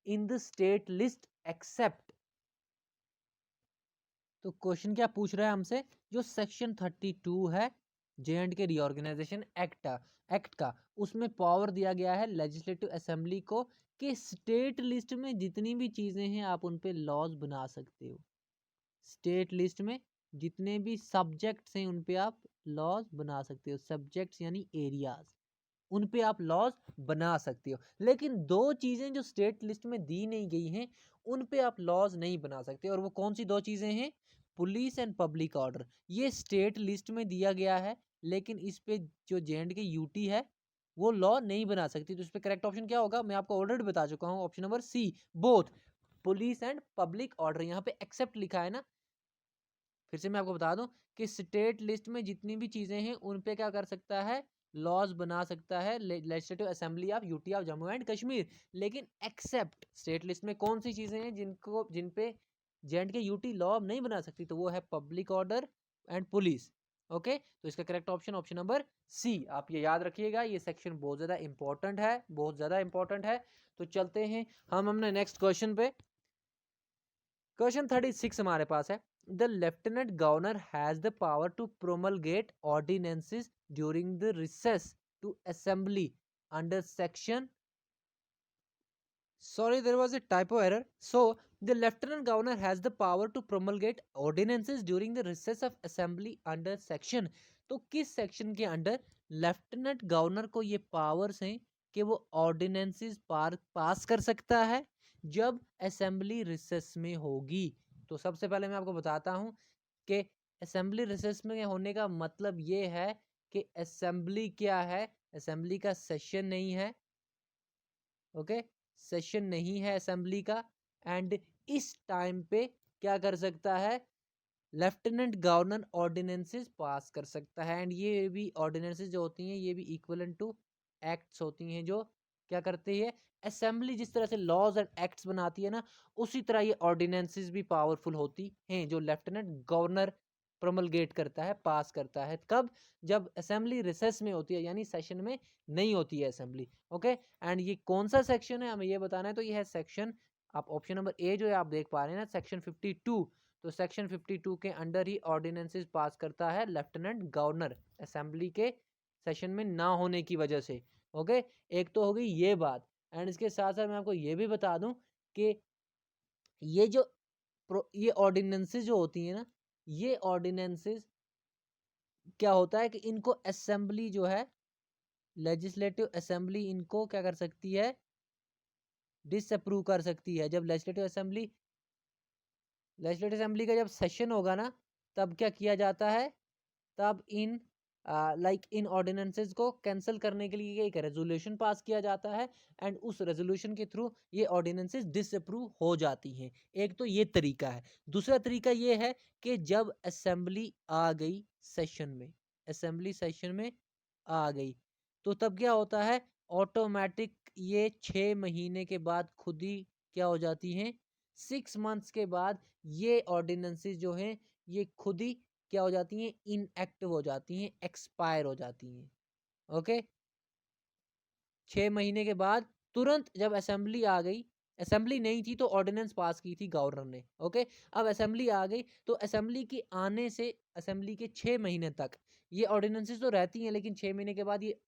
in the state list except। तो question क्या पूछ रहा है हमसे, जो सेक्शन 32 है J&K रीऑर्गेनाइजेशन एक्ट का, उसमें पावर दिया गया है लेजिस्लेटिव असेंबली को कि स्टेट लिस्ट में जितनी भी चीजें हैं आप उन पे लॉज बना सकते हो। स्टेट लिस्ट में जितने भी सब्जेक्ट्स हैं उन पे आप लॉज बना सकते हो। सब्जेक्ट्स यानी एरियाज, उन पे आप लॉज बना सकते हो। लेकिन दो चीजें जो स्टेट लिस्ट में दी नहीं गई हैं उन पे आप लॉज नहीं बना सकते। और वो कौन सी दो चीजें हैं? Police and public order. ये स्टेट लिस्ट में दिया गया है लेकिन इस पे जो J&K यूटी है वो लॉ नहीं बना सकती। तो इस पे करेक्ट ऑप्शन क्या होगा? मैं आपको ऑलरेडी बता चुका हूँ, option number C, both police and public order. यहाँ पे एक्सेप्ट लिखा है ना, फिर से मैं आपको बता दूं कि स्टेट लिस्ट में जितनी भी चीजें हैं उन पे क्या कर सकता है, लॉज बना सकता है legislative assembly of UT of Jammu and Kashmir. लेकिन एक्सेप्ट स्टेट लिस्ट में कौन सी चीजें हैं जिन पे J&K यूटी लॉ नहीं बना सकती, तो वो है public order and police. Okay, तो इसका correct option option number C, आप ये याद रखिएगा। ये सेक्शन बहुत ज्यादा इंपॉर्टेंट है, बहुत ज्यादा इंपॉर्टेंट है। तो चलते हैं हम अपने नेक्स्ट क्वेश्चन पे। क्वेश्चन 36 हमारे पास है, the lieutenant governor has the power to promulgate ordinances during the recess to assembly under section Sorry, there was a typo error. So the lieutenant governor has the power to promulgate ordinances during the recess of assembly under section. तो किस section के under lieutenant governor को ये powers हैं कि वो ordinances पास कर सकता है जब असेंबली रिसेस में होगी? तो सबसे पहले मैं आपको बताता हूँ कि असेंबली रिसेस में होने का मतलब ये है कि असेंबली क्या है, असेंबली का सेशन नहीं है, ओके, सेशन नहीं है असेंबली का। एंड इस टाइम पे क्या कर सकता है, लेफ्टिनेंट गवर्नर ऑर्डिनेंसेस पास कर सकता है। एंड ये भी ऑर्डिनेंसेस जो होती हैं ये भी इक्वलेंट टू एक्ट्स होती हैं जो क्या करती है, असेंबली जिस तरह से लॉज एंड एक्ट्स बनाती है ना, उसी तरह ये ऑर्डिनेंसेस भी पावरफुल होती हैं जो लेफ्टिनेंट गवर्नर प्रोमलगेट करता है, पास करता है। कब? जब असेंबली रिसेस में होती है, यानी सेशन में नहीं होती है असेंबली। ओके, एंड ये कौन सा सेक्शन है हमें ये बताना है। तो ये है सेक्शन, आप ऑप्शन नंबर ए जो है आप देख पा रहे हैं ना, सेक्शन 52। तो सेक्शन 52 के अंडर ही ऑर्डिनेंसेस पास करता है लेफ्टिनेंट गवर्नर, असेंबली के सेशन में ना होने की वजह से। ओके, एक तो हो गई ये बात। एंड इसके साथ साथ मैं आपको ये भी बता दूं कि ये जो ये ऑर्डिनेंसेस जो होती है ना, ये ऑर्डिनेंसेस क्या होता है कि इनको असेंबली जो है, लेजिस्लेटिव असेंबली इनको क्या कर सकती है, डिसअप्रूव कर सकती है। जब लेजिस्लेटिव असेंबली का जब सेशन होगा ना, तब क्या किया जाता है, तब इन इन ऑर्डिनेंसेस को कैंसिल करने के लिए एक रेजोल्यूशन पास किया जाता है। एंड उस रेजोल्यूशन के थ्रू ये ऑर्डिनेंसेस डिसअप्रूव हो जाती हैं। एक तो ये तरीका है। दूसरा तरीका ये है कि जब असेंबली आ गई सेशन में, असेंबली सेशन में आ गई, तो तब क्या होता है, ऑटोमेटिक ये 6 महीने के बाद खुद ही क्या हो जाती हैं, 6 मंथ्स के बाद ये ऑर्डिनेंसेस जो हैं ये खुद ही क्या हो जाती हैं, इनएक्टिव हो जाती हैं, एक्सपायर हो जाती हैं। ओके, 6 महीने के बाद तुरंत जब असेंबली आ गई, असेंबली नहीं थी तो ऑर्डिनेंस पास की थी गवर्नर ने। ओके, अब असेंबली आ गई तो असेंबली के आने से असेंबली के 6 महीने तक ये ऑर्डिनेंसेस तो रहती हैं, लेकिन 6 महीने के बाद ये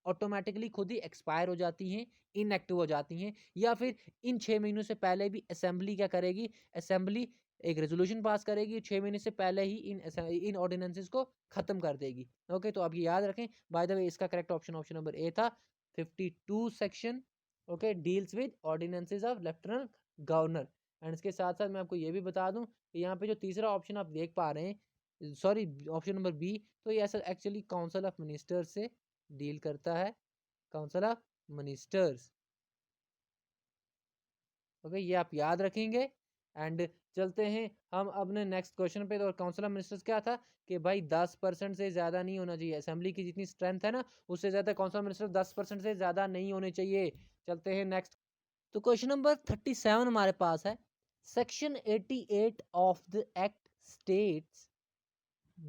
ऑटोमेटिकली खुद ही एक्सपायर हो जाती हैं, इनएक्टिव हो जाती हैं। या फिर इन 6 महीनों से पहले भी असेंबली क्या करेगी, असेंबली एक रेजोल्यूशन पास करेगी, 6 महीने से पहले ही इन ऑर्डिनेंसेस को खत्म कर देगी। ओके, तो आप ये याद रखें। बाय द वे इसका correct option option number A था, 52 section okay deals with ordinances of lieutenant governor. And इसके साथ साथ मैं आपको ये भी बता दूं कि यहाँ पे जो तीसरा ऑप्शन आप देख पा रहे हैं, सॉरी ऑप्शन नंबर बी, तो ये ऐसा एक्चुअली काउंसिल ऑफ मिनिस्टर्स से डील करता है, काउंसिल ऑफ मिनिस्टर्स। ओके, ये आप याद रखेंगे। एंड चलते हैं हम अपने नेक्स्ट क्वेश्चन पे। तो काउंसिल ऑफ मिनिस्टर्स क्या था कि भाई 10% से ज़्यादा नहीं होना चाहिए, असेंबली की जितनी स्ट्रेंथ है ना उससे ज़्यादा काउंसिल ऑफ मिनिस्टर 10% से ज़्यादा नहीं होने चाहिए। चलते हैं नेक्स्ट। तो क्वेश्चन नंबर 37 हमारे पास है, section 88 of the act states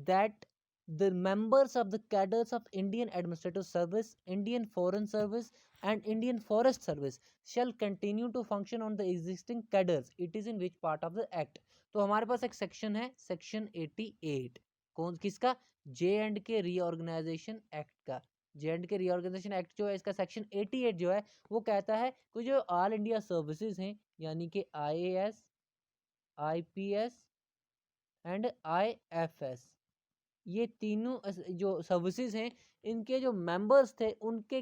that the members of the cadres of Indian Administrative Service, Indian Foreign Service and Indian Forest Service shall continue to function on the existing cadres. It is in which part of the act? तो हमारे पास एक section है, section 88, कौन किसका, J and K reorganisation act का। J and K reorganisation act जो है इसका सेक्शन 88 जो है वो कहता है कि जो ऑल इंडिया सर्विसेज हैं, यानी कि IAS, IPS एंड IFS, ये तीनों जो सर्विसेज हैं इनके जो मेंबर्स थे उनके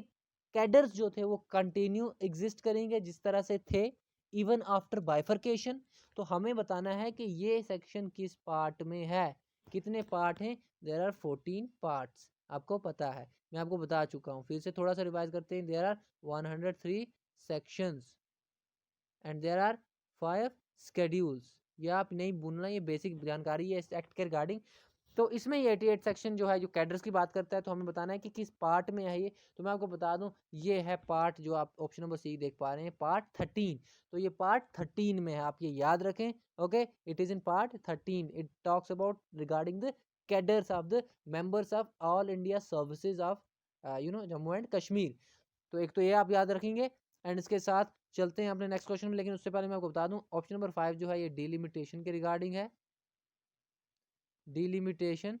कैडर्स जो थे वो कंटिन्यू एग्जिस्ट करेंगे जिस तरह से थे इवन आफ्टर बाइफर्केशन। तो हमें बताना है कि ये सेक्शन किस पार्ट में है। कितने पार्ट हैं, देयर आर 14 पार्ट्स, आपको पता है, मैं आपको बता चुका हूँ। फिर से थोड़ा सा रिवाइज करते हैं, there are 103 sections and there are 5 schedules. ये आप नहीं भूलना, ये बेसिक जानकारी है इस एक्ट के रिगार्डिंग। तो इसमें ये 88 सेक्शन जो है जो कैडर्स की बात करता है, तो हमें बताना है कि किस पार्ट में है ये। तो मैं आपको बता दूं, ये है पार्ट जो आप ऑप्शन नंबर सी देख पा रहे हैं, पार्ट 13। तो ये पार्ट 13 में है, आप ये याद रखें। Okay, it is in part 13, it talks about regarding the cadres of the members of all India services of Jammu and Kashmir. तो एक तो ये आप याद रखेंगे। एंड इसके साथ चलते हैं अपने नेक्स्ट क्वेश्चन में, लेकिन उससे पहले मैं आपको बता दूं ऑप्शन नंबर 5 जो है ये डिलिमिटेशन के रिगार्डिंग है, डिलिमिटेशन।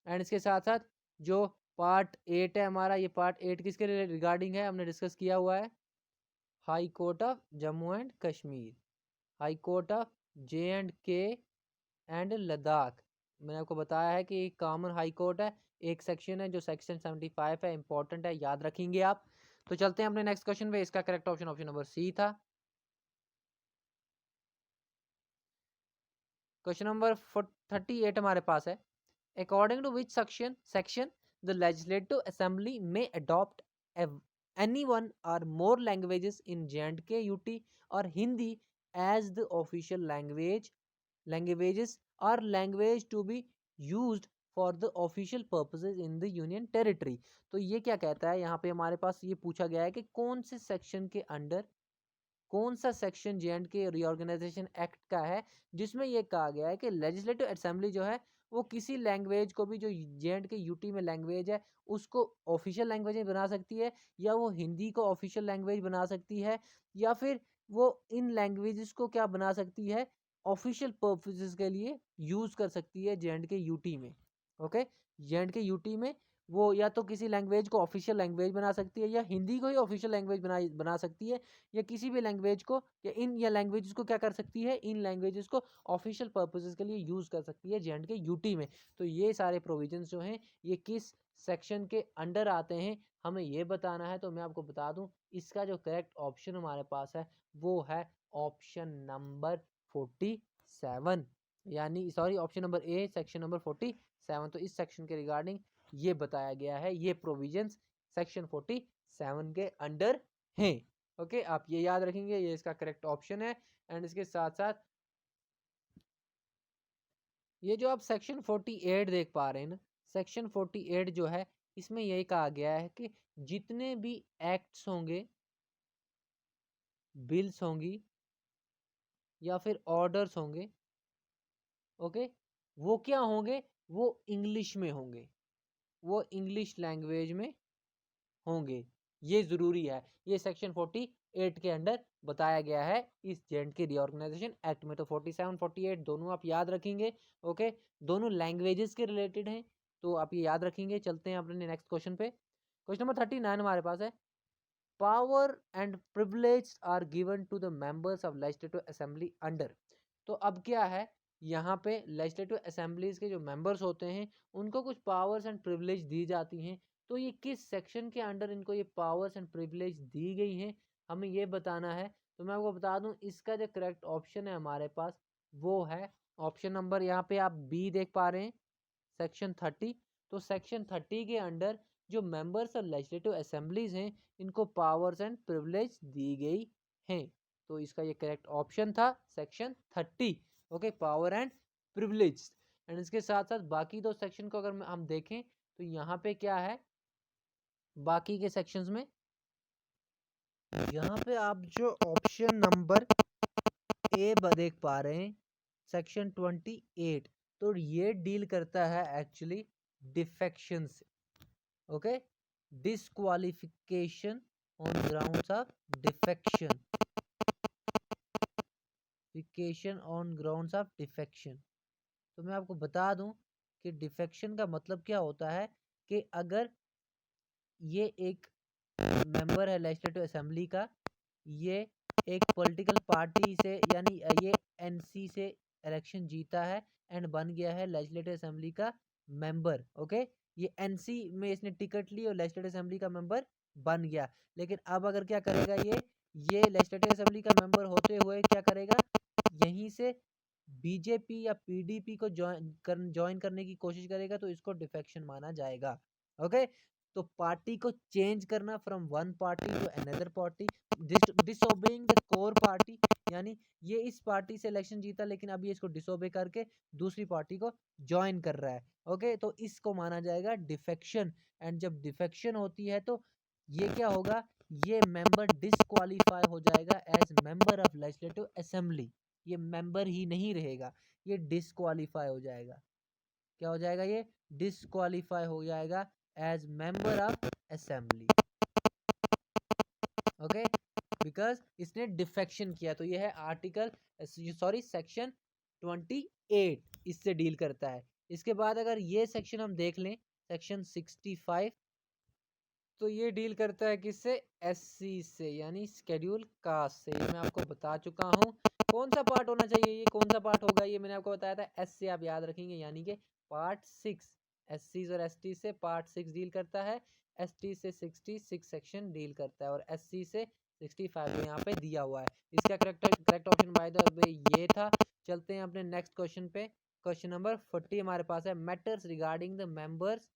एंड इसके साथ साथ जो पार्ट 8 है हमारा, ये पार्ट 8 किसके रिगार्डिंग है, हमने डिस्कस किया हुआ है, high court of Jammu and Kashmir, high court of J&K and Ladakh. मैंने आपको बताया है कि कॉमन हाई कोर्ट है, एक सेक्शन है जो सेक्शन 75 है, इंपॉर्टेंट है, याद रखेंगे आप। तो चलते हैं अपने नेक्स्ट क्वेश्चन पे। इसका correct option option number C था। क्वेश्चन नंबर 38 हमारे पास है। According to which section the legislative assembly में adopt any one or more languages in J&K UT or Hindi as the official languages or language to be used for the official purposes in the union territory। तो ये क्या कहता है, यहाँ पे हमारे पास ये पूछा गया है कि कौन से सेक्शन के अंडर, कौन सा सेक्शन J&K रीऑर्गेनाइजेशन एक्ट का है जिसमें यह कहा गया है कि लेजिस्लेटिव असेंबली जो है वो किसी लैंग्वेज को भी, जो J&K यूटी में लैंग्वेज है, उसको ऑफिशियल लैंग्वेज में बना सकती है, या वो हिंदी को ऑफिशियल लैंग्वेज बना सकती है, या फिर वो इन लैंग्वेजेस को क्या बना सकती है, ऑफिशियल पर्पसेस के लिए यूज कर सकती है J&K यूटी में। ओके, J&K यूटी में वो या तो किसी लैंग्वेज को ऑफिशियल लैंग्वेज बना सकती है, या हिंदी को ही ऑफिशियल लैंग्वेज बना सकती है, या किसी भी लैंग्वेज को, या लैंग्वेजेस को क्या कर सकती है, इन लैंग्वेजेस को ऑफिशियल पर्पसेस के लिए यूज कर सकती है J&K यूटी में। तो ये सारे प्रोविजंस जो हैं ये किस सेक्शन के अंडर आते हैं हमें ये बताना है। तो मैं आपको बता दूं, इसका जो करेक्ट ऑप्शन हमारे पास है वो है ऑप्शन नंबर 47, यानी sorry option number A, section number 47। तो इस सेक्शन के रिगार्डिंग ये बताया गया है, ये प्रोविजंस सेक्शन 47 के अंडर हैं। ओके, आप ये याद रखेंगे, ये इसका करेक्ट ऑप्शन है। एंड इसके साथ साथ ये जो आप सेक्शन 48 देख पा रहे हैं ना, सेक्शन 48 जो है इसमें यही कहा गया है कि जितने भी एक्ट्स होंगे, बिल्स होंगी, या फिर ऑर्डर्स होंगे, ओके, वो क्या होंगे, वो इंग्लिश में होंगे, वो इंग्लिश लैंग्वेज में होंगे। ये जरूरी है, ये सेक्शन 48 के अंडर बताया गया है इस J&K रीऑर्गेनाइजेशन एक्ट में। तो 47 48 दोनों आप याद रखेंगे। ओके, दोनों लैंग्वेजेस के रिलेटेड हैं, तो आप ये याद रखेंगे। चलते हैं अपने नेक्स्ट क्वेश्चन पे। क्वेश्चन नंबर 39 हमारे पास है, power and privilege are given to the members of legislative assembly under. तो अब क्या है, यहाँ पे लेजिस्लेटिव असेंबलीज के जो मेंबर्स होते हैं उनको कुछ पावर्स एंड प्रिविलेज दी जाती हैं। तो ये किस सेक्शन के अंडर इनको ये पावर्स एंड प्रिविलेज दी गई हैं, हमें ये बताना है। तो मैं आपको बता दूं, इसका जो करेक्ट ऑप्शन है हमारे पास वो है ऑप्शन नंबर, यहाँ पे आप बी देख पा रहे हैं, सेक्शन 30। तो सेक्शन 30 के अंडर जो मेंबर्स ऑफ लेजिस्लेटिव असेंबलीज हैं इनको पावर्स एंड प्रिविलेज दी गई हैं। तो इसका ये करेक्ट ऑप्शन था section 30। Okay, power and privilege. And इसके साथ साथ बाकी दो सेक्शन को अगर हम देखें तो यहाँ पे क्या है, बाकी के सेक्शंस में यहाँ पे आप जो ऑप्शन नंबर ए देख पा रहे हैं, सेक्शन 28, तो ये डील करता है एक्चुअली डिफेक्शन से। Okay, disqualification on grounds of defection, on grounds of defection. तो मैं आपको बता दूं कि डिफेक्शन का मतलब क्या होता है, कि अगर ये एक मेंबर है लेजिस्लेटिव असेंबली का, ये एक पॉलिटिकल पार्टी से, यानी ये एनसी से इलेक्शन जीता है एंड बन गया है लेजिस्लेटिव असेंबली का मेंबर। ओके, ये एनसी में इसने टिकट ली और लेजिस्लेटिव असेंबली का मेंबर बन गया। लेकिन अब अगर क्या करेगा, ये लेजिस्लेटिव असेंबली का मेंबर होते हुए क्या करेगा, यहीं से बीजेपी या पीडीपी को ज्वाइन करने की कोशिश करेगा, तो इसको डिफेक्शन माना जाएगा। ओके, तो पार्टी को चेंज करना from one party to another party, disobeying the core party, यानी ये इस पार्टी से इलेक्शन जीता लेकिन अब ये इसको डिसोबे करके दूसरी पार्टी को ज्वाइन कर रहा है। ओके, तो इसको माना जाएगा डिफेक्शन। एंड जब डिफेक्शन होती है तो ये क्या होगा, ये मेंबर डिसक्वालीफाई हो जाएगा as member of legislative assembly. ये मेंबर ही नहीं रहेगा, ये डिसक्वालीफाई हो जाएगा। क्या हो जाएगा, ये डिसक्वालीफाई हो जाएगा as member of assembly. Okay, because इसने डिफेक्शन किया। तो ये है आर्टिकल सॉरी सेक्शन 28 इससे डील करता है। इसके बाद अगर ये सेक्शन हम देख लें, सेक्शन 65, तो ये डील करता है किससे? एससी से, यानी स्केड्यूल कास्ट से। ये मैं आपको बता चुका हूँ। कौन सा पार्ट होना चाहिए, ये कौन सा पार्ट होगा, ये मैंने आपको बताया था। एस से आप याद रखेंगे, यानी कि पार्ट 6। एससी और एसटी से पार्ट 6 डील करता है, एसटी से 66 सेक्शन डील करता है, और एससी से 65 यहाँ पे दिया हुआ है। इसका correct option by the way ये था। चलते हैं अपने नेक्स्ट क्वेश्चन पे। क्वेश्चन नंबर 40 हमारे पास है। Matters regarding the members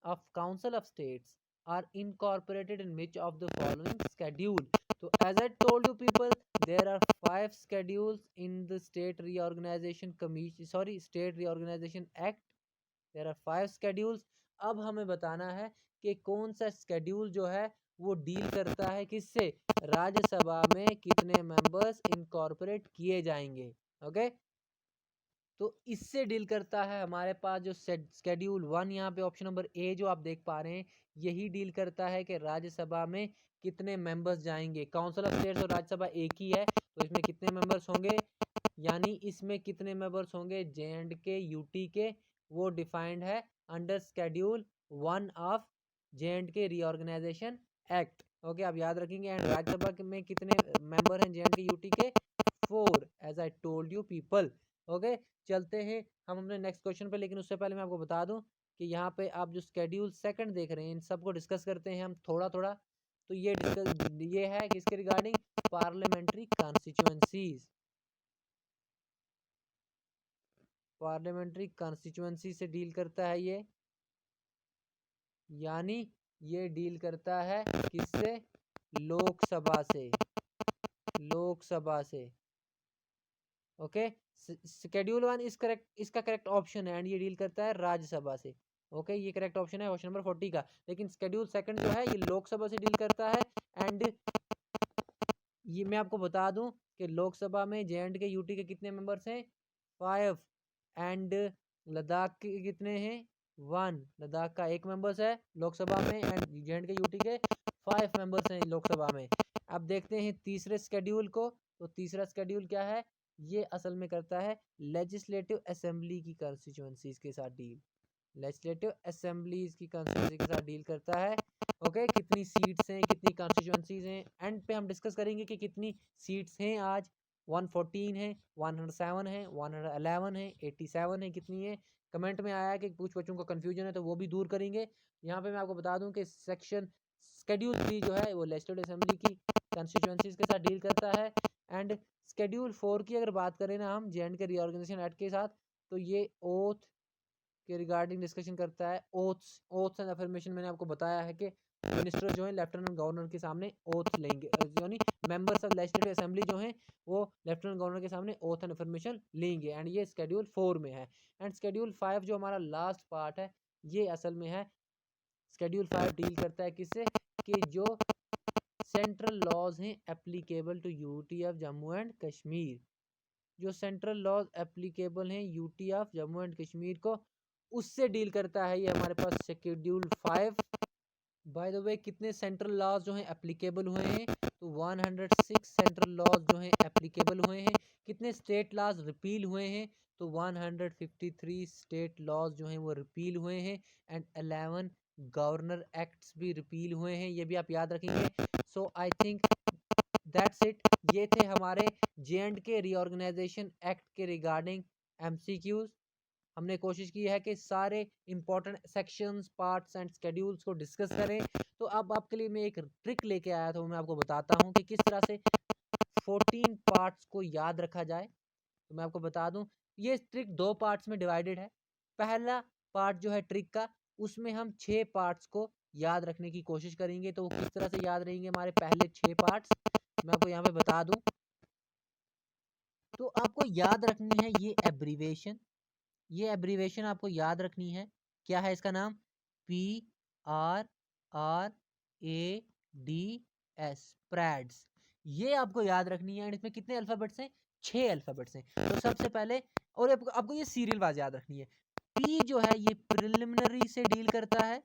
of Council of States are incorporated in which of the following schedule? So as I told you people, there are 5 schedules in the State Reorganization Commission, State Reorganization Act. There are 5 schedules. अब हमें बताना है कि कौन सा schedule जो है वो डील करता है किससे? राज्यसभा में कितने मेंबर्स इनकॉर्पोरेट किए जाएंगे। ओके, तो इससे डील करता है हमारे पास जो स्केड्यूल 1, यहाँ पे ऑप्शन नंबर ए जो आप देख पा रहे हैं, यही डील करता है कि राज्यसभा में कितने मेंबर्स जाएंगे। काउंसिल ऑफ स्टेट्स और राज्यसभा एक ही है, तो इसमें कितने मेंबर्स होंगे, यानी इसमें कितने मेंबर्स होंगे J&K यूटी के, वो डिफाइंड है under schedule 1 of J&K reorganisation act. Okay, आप याद रखेंगे। एंड राज्यसभा में कितने मेंबर हैं J&K यूटी के? 4, as I told you people. Okay, चलते हैं हम अपने नेक्स्ट क्वेश्चन पे, लेकिन उससे पहले मैं आपको बता दूं कि यहाँ पे आप जो स्केड्यूल सेकंड देख रहे हैं, इन सबको डिस्कस करते हैं हम थोड़ा थोड़ा। तो ये है किसके regarding? Parliamentary constituencies. Parliamentary constituency से डील करता है ये, यानी ये डील करता है किससे? लोकसभा से, लोकसभा से। ओके, शेड्यूल 1 इसका करेक्ट ऑप्शन है, एंड ये डील करता है राज्यसभा से। ओके, ये करेक्ट ऑप्शन है क्वेश्चन नंबर 40 का। लेकिन शेड्यूल सेकंड जो है ये लोकसभा से डील करता है। एंड ये मैं आपको बता दूं कि लोकसभा में J&K यूटी के कितने मेंबर्स हैं? 5। एंड लद्दाख के कितने हैं? 1। लद्दाख का 1 मेंबर्स है लोकसभा में, एंड J&K यूटी के 5 मेंबर्स हैं लोकसभा में। अब देखते हैं तीसरे स्केड्यूल को। तो तीसरा स्केड्यूल क्या है? ये असल में करता है लेजिस्लेटिव असेंबली की कॉन्स्टिट्यूएंसीज के साथ डील। लेजिस्लेटिव असेंबलीज की कॉन्स्टिट्यूएंसी के साथ डील करता है। ओके, कितनी सीट्स हैं, कितनी कॉन्स्टिट्यूएंसीज हैं, एंड पे हम डिस्कस करेंगे कि कितनी सीट्स हैं आज। 114 है, 107 है, 111 है, 87 है, कितनी है? कमेंट में आया है कि कुछ बच्चों को कंफ्यूजन है, तो वो भी दूर करेंगे। यहाँ पे मैं आपको बता दूं कि शेड्यूल 3 जो है वो लेजिस्लेटिव असेंबली की कॉन्स्टिट्यूएंसीज के साथ डील करता है। एंड शेड्यूल 4 की अगर बात करें ना हम J&K रीऑर्गेनाइजेशन एक्ट के साथ, तो ये ओथ के रिगार्डिंग डिस्कशन करता है। ओथ्स एंड अफर्मेशन मैंने आपको बताया है कि मिनिस्टर जो है लेफ्टिनेंट गवर्नर के सामने ओथ लेंगे, यानी मेंबर्स ऑफ लेजिस्लेटिव असेंबली जो हैं वो लेफ्टिनेंट गवर्नर के सामने ओथ एंड अफर्मेशन लेंगे। एंड ये शेड्यूल 4 में है। एंड शेड्यूल 5 जो हमारा लास्ट पार्ट है, ये असल में है शेड्यूल 5 डील करता है किससे? कि जो सेंट्रल लॉज हैं applicable to UT of Jammu and Kashmir, जो सेंट्रल लॉज एप्लीकेबल हैं UT of Jammu and Kashmir को, उससे डील करता है ये हमारे पास शेड्यूल 5। बाय द वे कितने सेंट्रल लॉज जो हैं एप्लीकेबल हुए हैं? तो 106 सेंट्रल लॉज जो हैं एप्लीकेबल हुए हैं। कितने स्टेट लॉज रिपील हुए हैं? तो 153 स्टेट लॉज जो हैं वो रिपील हुए हैं। एंड 11 गवर्नर एक्ट्स भी रिपील हुए हैं, ये भी आप याद रखेंगे। सो आई थिंक दैट्स इट। ये थे हमारे J&K रीऑर्गेनाइजेशन एक्ट के रिगार्डिंग MCQs। हमने कोशिश की है कि सारे important sections, parts and schedules को डिस्कस करें। तो अब आपके लिए मैं एक ट्रिक लेके आया था, मैं आपको बताता हूँ कि किस तरह से 14 पार्ट्स को याद रखा जाए। तो मैं आपको बता दूं, ये ट्रिक 2 पार्ट्स में डिवाइडेड है। पहला पार्ट जो है ट्रिक का, उसमें हम 6 पार्ट्स को याद रखने की कोशिश करेंगे। तो वो किस तरह से याद रहेंगे हमारे पहले 6 पार्ट्स, मैं आपको यहाँ पे बता दूं। तो आपको याद रखनी है ये एब्रीवेशन, ये एब्रीवेशन आपको याद रखनी है। क्या है इसका नाम? PRRADS, प्रैड्स। ये आपको याद रखनी है। एंड इसमें कितने अल्फाबेट्स हैं? 6 अल्फाबेट्स हैं। तो सबसे पहले, और आपको ये सीरियल वाइज याद रखनी है। P जो है ये प्रिलिमिनरी से डील करता है।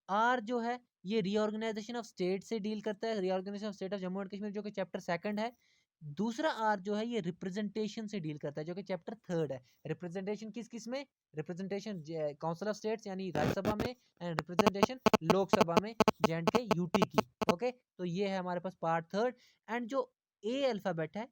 R जो है ये रीऑर्गेनाइजेशन ऑफ स्टेट से डील करता है, reorganisation of state of Jammu and Kashmir, जो कि चैप्टर 2 है। दूसरा आर जो है ये रिप्रेजेंटेशन से डील करता है, जो कि चैप्टर 3 है। रिप्रेजेंटेशन किस किस में? रिप्रेजेंटेशन काउंसिल ऑफ स्टेट्स यानी राज्यसभा में, एंड रिप्रेजेंटेशन लोकसभा में J&K यूटी की। ओके, तो ये है हमारे पास पार्ट 3। एंड जो ए अल्फाबेट है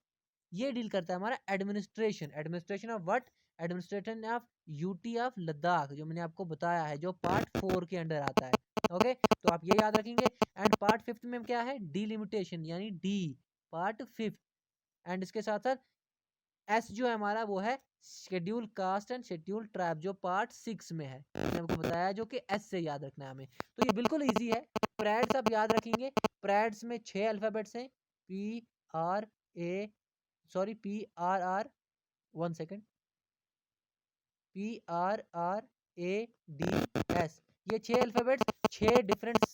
ये डील करता है हमारा administration. Administration of what? Administration of UT of Ladakh, जो मैंने आपको बताया है, जो पार्ट 4 के अंडर आता है। ओके, तो आप ये याद रखेंगे। एंड पार्ट 5 में क्या है? डिलिमिटेशन यानी डी, पार्ट 5। एंड इसके साथ साथ एस जो है हमारा वो है schedule caste and schedule tribe, जो पार्ट 6 में है, मैंने आपको बताया, जो कि एस से याद रखना है हमें। तो ये बिल्कुल इजी है। प्रेड्स आप याद रखेंगे। प्रेड्स में 6 अल्फाबेट्स हैं, R A P R R 1 second, PRRADS, ये 6 अल्फाबेट्स 6 डिफरेंट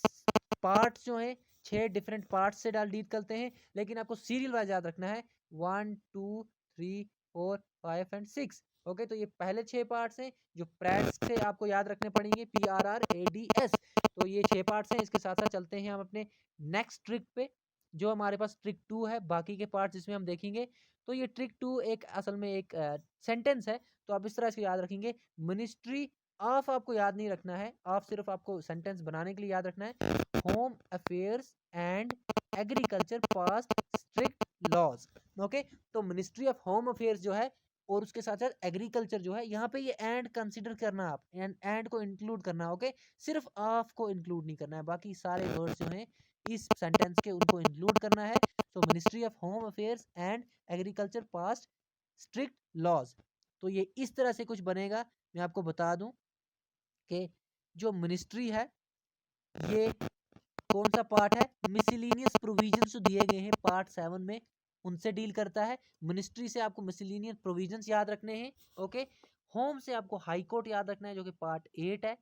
पार्ट्स जो हैं, 6 डिफरेंट पार्ट्स से डील करते हैं, लेकिन आपको सीरियल वाइज याद रखना है 1 2 3 4 5 एंड 6। ओके, तो ये पहले 6 पार्ट्स हैं जो प्रेड्स से आपको याद रखने पड़ेंगे, PRRADS। तो ये 6 पार्ट्स हैं। इसके साथ साथ चलते हैं हम अपने नेक्स्ट ट्रिक पे, जो हमारे पास ट्रिक 2 है, बाकी के पार्ट्स जिसमें हम देखेंगे। तो ये ट्रिक 2 एक असल में एक सेंटेंस है, तो आप इस तरह से याद रखेंगे। मिनिस्ट्री ऑफ आपको याद नहीं रखना है, ऑफ सिर्फ आपको सेंटेंस बनाने के लिए याद रखना है। Home affairs and agriculture pass strict laws. Okay, तो मिनिस्ट्री ऑफ होम अफेयर्स जो है और उसके साथ साथ एग्रीकल्चर जो है, यहाँ पे ये एंड कंसिडर करना, आप एंड को इंक्लूड करना। ओके, सिर्फ ऑफ को इंक्लूड नहीं करना है, बाकी सारे वर्ड्स जो हैं इस सेंटेंस के उनको इंक्लूड करना है। तो ministry of home affairs and agriculture pass strict laws. तो ये इस तरह से कुछ बनेगा। मैं आपको बता दूं कि जो मिनिस्ट्री है ये कौन सा पार्ट है? मिसलिनियस प्रोविजंस जो दिए गए हैं पार्ट 7 में, उनसे डील करता है। मिनिस्ट्री से आपको मिसलिनियस प्रोविजंस याद रखने हैं। ओके, होम से आपको हाई कोर्ट याद रखना है, जो कि पार्ट 8 है।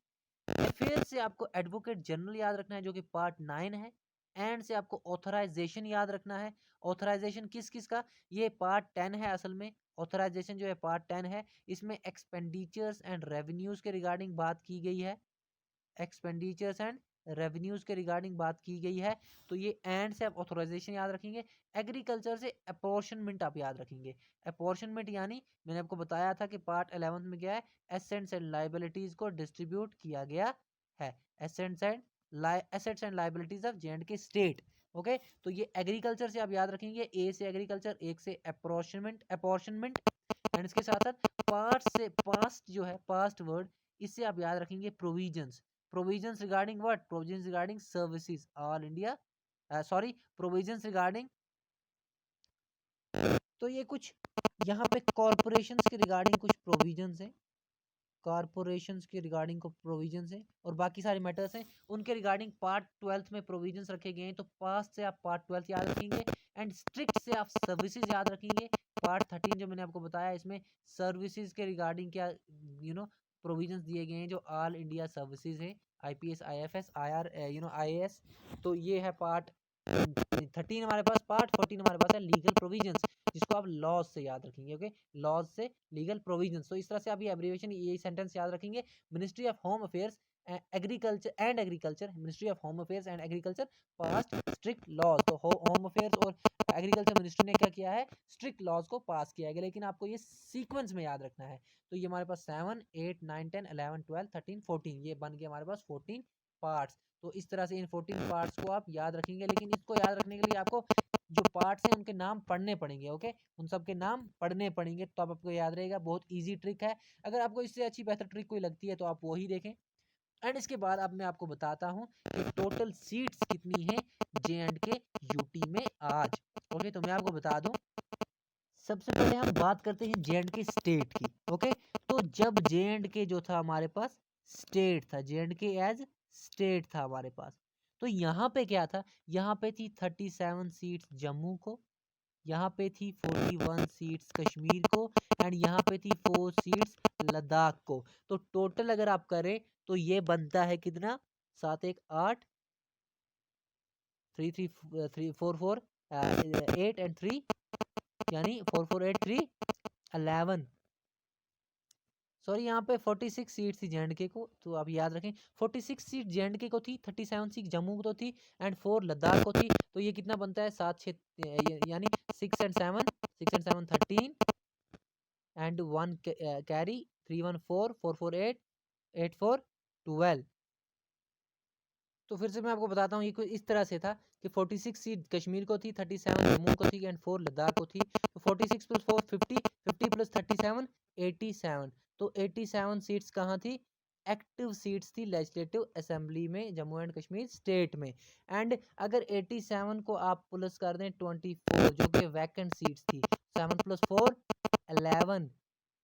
अफेयर से आपको एडवोकेट जनरल याद रखना है, जो कि पार्ट 9 है। एंड से आपको ऑथराइजेशन याद रखना है। ऑथराइजेशन किस किस का? ये पार्ट 10 है असल में। ऑथराइजेशन जो है पार्ट 10 है। इसमें एक्सपेंडिचर्स एंड रेवेन्यूज के रिगार्डिंग बात की गई है। एक्सपेंडिचर्स एंड रेवेन्यूज के रिगार्डिंग बात की गई है। तो ये एंड से आप ऑथराइजेशन याद रखेंगे। एग्रीकल्चर से अपॉर्शनमेंट आप याद रखेंगे। अपॉर्शनमेंट यानी मैंने आपको बताया था कि पार्ट 11 में क्या है? एसेट्स एंड लाइबिलिटीज को डिस्ट्रीब्यूट किया गया है। Assets and liabilities of J&K state. Okay, तो ये एग्रीकल्चर से आप याद रखेंगे। ए से एग्रीकल्चर, एक से अपॉर्शनमेंट। एंड इसके साथ साथ पार्ट से पास्ट जो है, पास्ट वर्ड, इससे आप याद रखेंगे provisions. Provisions regarding what? Provisions regarding services all India, provisions regarding. तो ये कुछ यहाँ पे कॉर्पोरेशंस के रिगार्डिंग कुछ प्रोविजंस हैं, कॉर्पोरेशंस के रिगार्डिंग को प्रोविजंस हैं, और बाकी सारे मैटर्स हैं उनके रिगार्डिंग पार्ट 12 में प्रोविजंस रखे गए हैं। तो पास्ट से आप पार्ट 12 याद रखेंगे, एंड स्ट्रिक्ट से आप सर्विसेज याद रखेंगे। पार्ट 13 जो मैंने आपको बताया, इसमें सर्विसेज के रिगार्डिंग क्या प्रोविजंस दिए गए हैं, जो ऑल इंडिया सर्विसेज है, IPS IFS IR IAS। तो ये है पार्ट 13 हमारे पास। पार्ट 14 हमारे पास है लीगल प्रोविजंस, जिसको आप लॉज से याद रखेंगे। ओके, लॉज से लीगल प्रोविजंस। तो इस तरह से आप ये एब्रिविएशन, ये सेंटेंस याद रखेंगे। Ministry of home affairs agriculture, ministry of home affairs and agriculture pass strict laws. तो होम अफेयर्स और एग्रीकल्चर मिनिस्ट्री ने क्या किया है? स्ट्रिक्ट लॉज को पास किया गया, लेकिन आपको ये सीक्वेंस में याद रखना है। तो ये हमारे पास 7 8 9 10 11 12 13 14, ये बन गया हमारे पास 14 पार्ट्स। तो इस तरह से इन 14 पार्ट्स को आप याद रखेंगे, लेकिन इसको याद रखने के लिए आपको जो पार्ट्स हैं उनके नाम पढ़ने पड़ेंगे। ओके, उन सब के नाम पढ़ने पड़ेंगे, तो आपको याद रहेगा। बहुत इजी ट्रिक है। अगर आपको इससे अच्छी बेहतर ट्रिक कोई लगती है तो आप वही देखें। एंड इसके बाद अब मैं आपको बताता हूँ कि टोटल सीट्स कितनी है J&K यूटी में आज। ओके, तो मैं आपको बता दूं, सबसे पहले हम बात करते हैं J&K स्टेट की। ओके, तो जब J&K जो था हमारे पास स्टेट था, J&K एज स्टेट था हमारे पास, तो यहाँ पे क्या था? यहाँ पे थी 37 सीट्स जम्मू को, यहाँ पे थी 41 सीट्स कश्मीर को, एंड यहाँ पे थी 4 सीट्स लद्दाख को। तो टोटल अगर आप करें तो ये बनता है कितना? 7 1 8 3 3 3 4 4 8 एंड 3, यानी 4 4 8 3 11। सॉरी यहाँ पे 46 सीट थी जे को, तो आप याद रखें 46 सीट जे को थी, 37 सीट जम्मू को थी एंड 4 लद्दाख को थी। तो ये कितना बनता है 7 6 यानी 6 एंड 7 13 एंड 1 कैरी 3 1 4 4 4 8 8 4 12। तो फिर से मैं आपको बताता हूँ, ये कुछ इस तरह से था कि 46 सीट कश्मीर को थी, 37 जम्मू को थी एंड 4 लद्दाख को थी। तो 46 प्लस 4 50, 50 प्लस 37 87। तो 87 सीट्स कहाँ थी? एक्टिव सीट्स थी लेजिस्लेटिव असेंबली में जम्मू एंड कश्मीर स्टेट में। एंड अगर 87 को आप प्लस कर दें 24 जो कि वैकेंट सीट्स थी, 7 प्लस 4 11,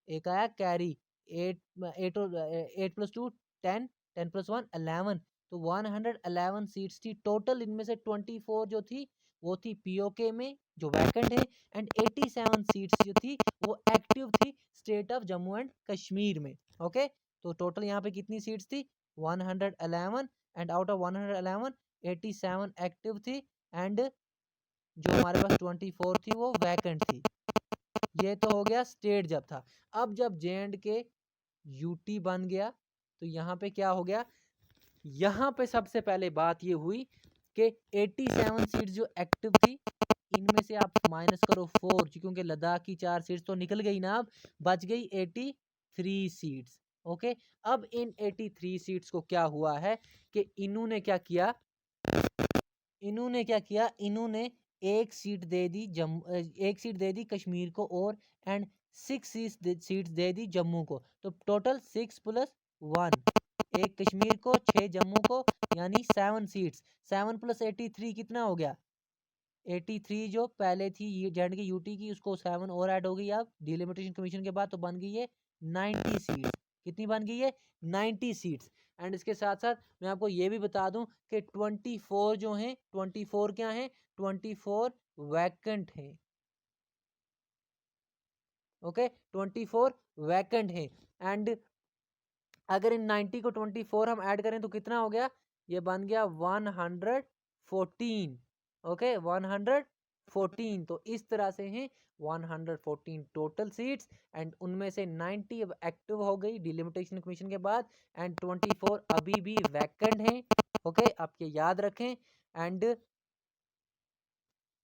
एक आया कैरी 8 8 8 प्लस 2 10, 10 प्लस 1 11। तो 111 सीट्स थी टोटल। इनमें से 24 जो थी वो थी पीओके में जो वैकेंट है एंड 87 सीट्स जो थी वो एक्टिव थी state of Jammu and Kashmir में। ओके, तो टोटल यहाँ पे कितनी सीट्स थी? 111 एंड आउट ऑफ 111 87 एक्टिव थी एंड जो हमारे पास 24 थी वो वैकेंट थी। ये तो हो गया स्टेट जब था। अब जब जे एंड के यूटी बन गया तो यहाँ पे क्या हो गया? यहाँ पे सबसे पहले बात ये हुई कि 87 सीट्स जो एक्टिव थी इनमें से आप माइनस करो 4, क्योंकि लद्दाख की 4 सीट्स तो निकल गई ना, अब बच गई 83 सीट्स। ओके, अब इन 83 सीट्स को क्या हुआ है कि इन्होंने क्या किया, इन्होंने एक सीट दे दी एक सीट दे दी कश्मीर को और एंड 6 सीट्स दे दी जम्मू को। तो टोटल 6 प्लस 1, एक कश्मीर को 6 जम्मू को, यानी 7 सीट्स। 7 प्लस 83 कितना हो गया? 83 जो पहले थी जेड की यूटी की, उसको 7 और ऐड हो गई अब डिलिमिटेशन कमीशन के बाद, तो बन गई है 90 सीट्स। कितनी बन गई है? 90 सीट्स। एंड इसके साथ साथ मैं आपको ये भी बता दूं कि 24 जो हैं, 24 क्या हैं? 24 वैकेंट हैं। ओके, 24 वैकेंट हैं एंड अगर इन 90 को 24 हम ऐड करें तो कितना हो गया? ये बन गया 114। ओके, 114। तो इस तरह से हैं 114 टोटल सीट्स एंड उनमें से 90 अब एक्टिव हो गई डिलिमिटेशन कमीशन के बाद एंड 24 अभी भी वैकेंट हैं। ओके, आप ये याद रखें। एंड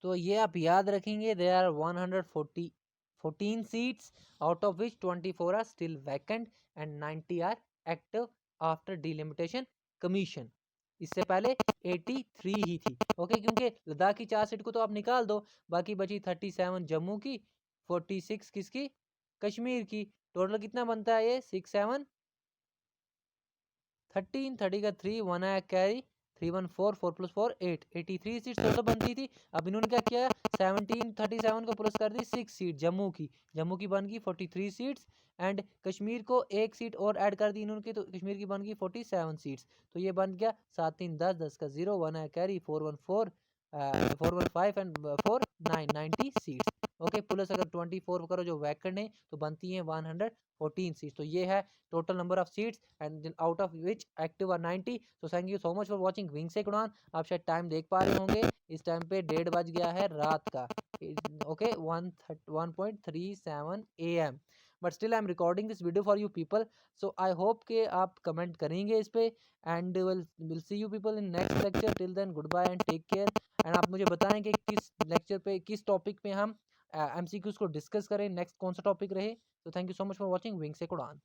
तो ये आप याद रखेंगे, there are 114 seats out of which 24 are still vacant and 90 are active after delimitation commission। इससे पहले 83 ही थी। ओके, क्योंकि लद्दाख की 4 सीट को तो आप निकाल दो, बाकी बची 37 जम्मू की, 46 किसकी? कश्मीर की। टोटल कितना बनता है ये? 6 7 13, 30 का 3 1 आया कैरी 3 1 4 4 प्लस 4 8, 83 सीट्स टोटल बनती थी। अब इन्होंने क्या किया? 17 37 को प्लस कर दी 6 सीट जम्मू की बन गई 43 सीट्स एंड कश्मीर को एक सीट और ऐड कर दी इन्होंने, तो कश्मीर की बन गई 47 सीट्स। तो ये बन गया 7 3 10, 10 का 0 1 आया carry 4 1 4 4 1 5 and 4 9 90 seats. Okay, plus अगर 24 करो जो वैकेंट है तो बनती है 114 सीट्स। तो ये है total number of seats and out of which active are 90। so thank you so much for watching Wings से उड़ान। आप शायद टाइम देख पा रहे होंगे, इस टाइम पे 1:30 बज गया है रात का। Okay, 1:37 AM, but still I am recording this video for you people. So I hope के आप कमेंट करेंगे इस पे and will see you people in next lecture. Till then goodbye and take care. And आप मुझे बताएं कि किस लेक्चर पे किस टॉपिक पे हम एमसीक्यूज को डिस्कस करें, नेक्स्ट कौन सा टॉपिक रहे। तो thank you so much for watching wing से उड़ान।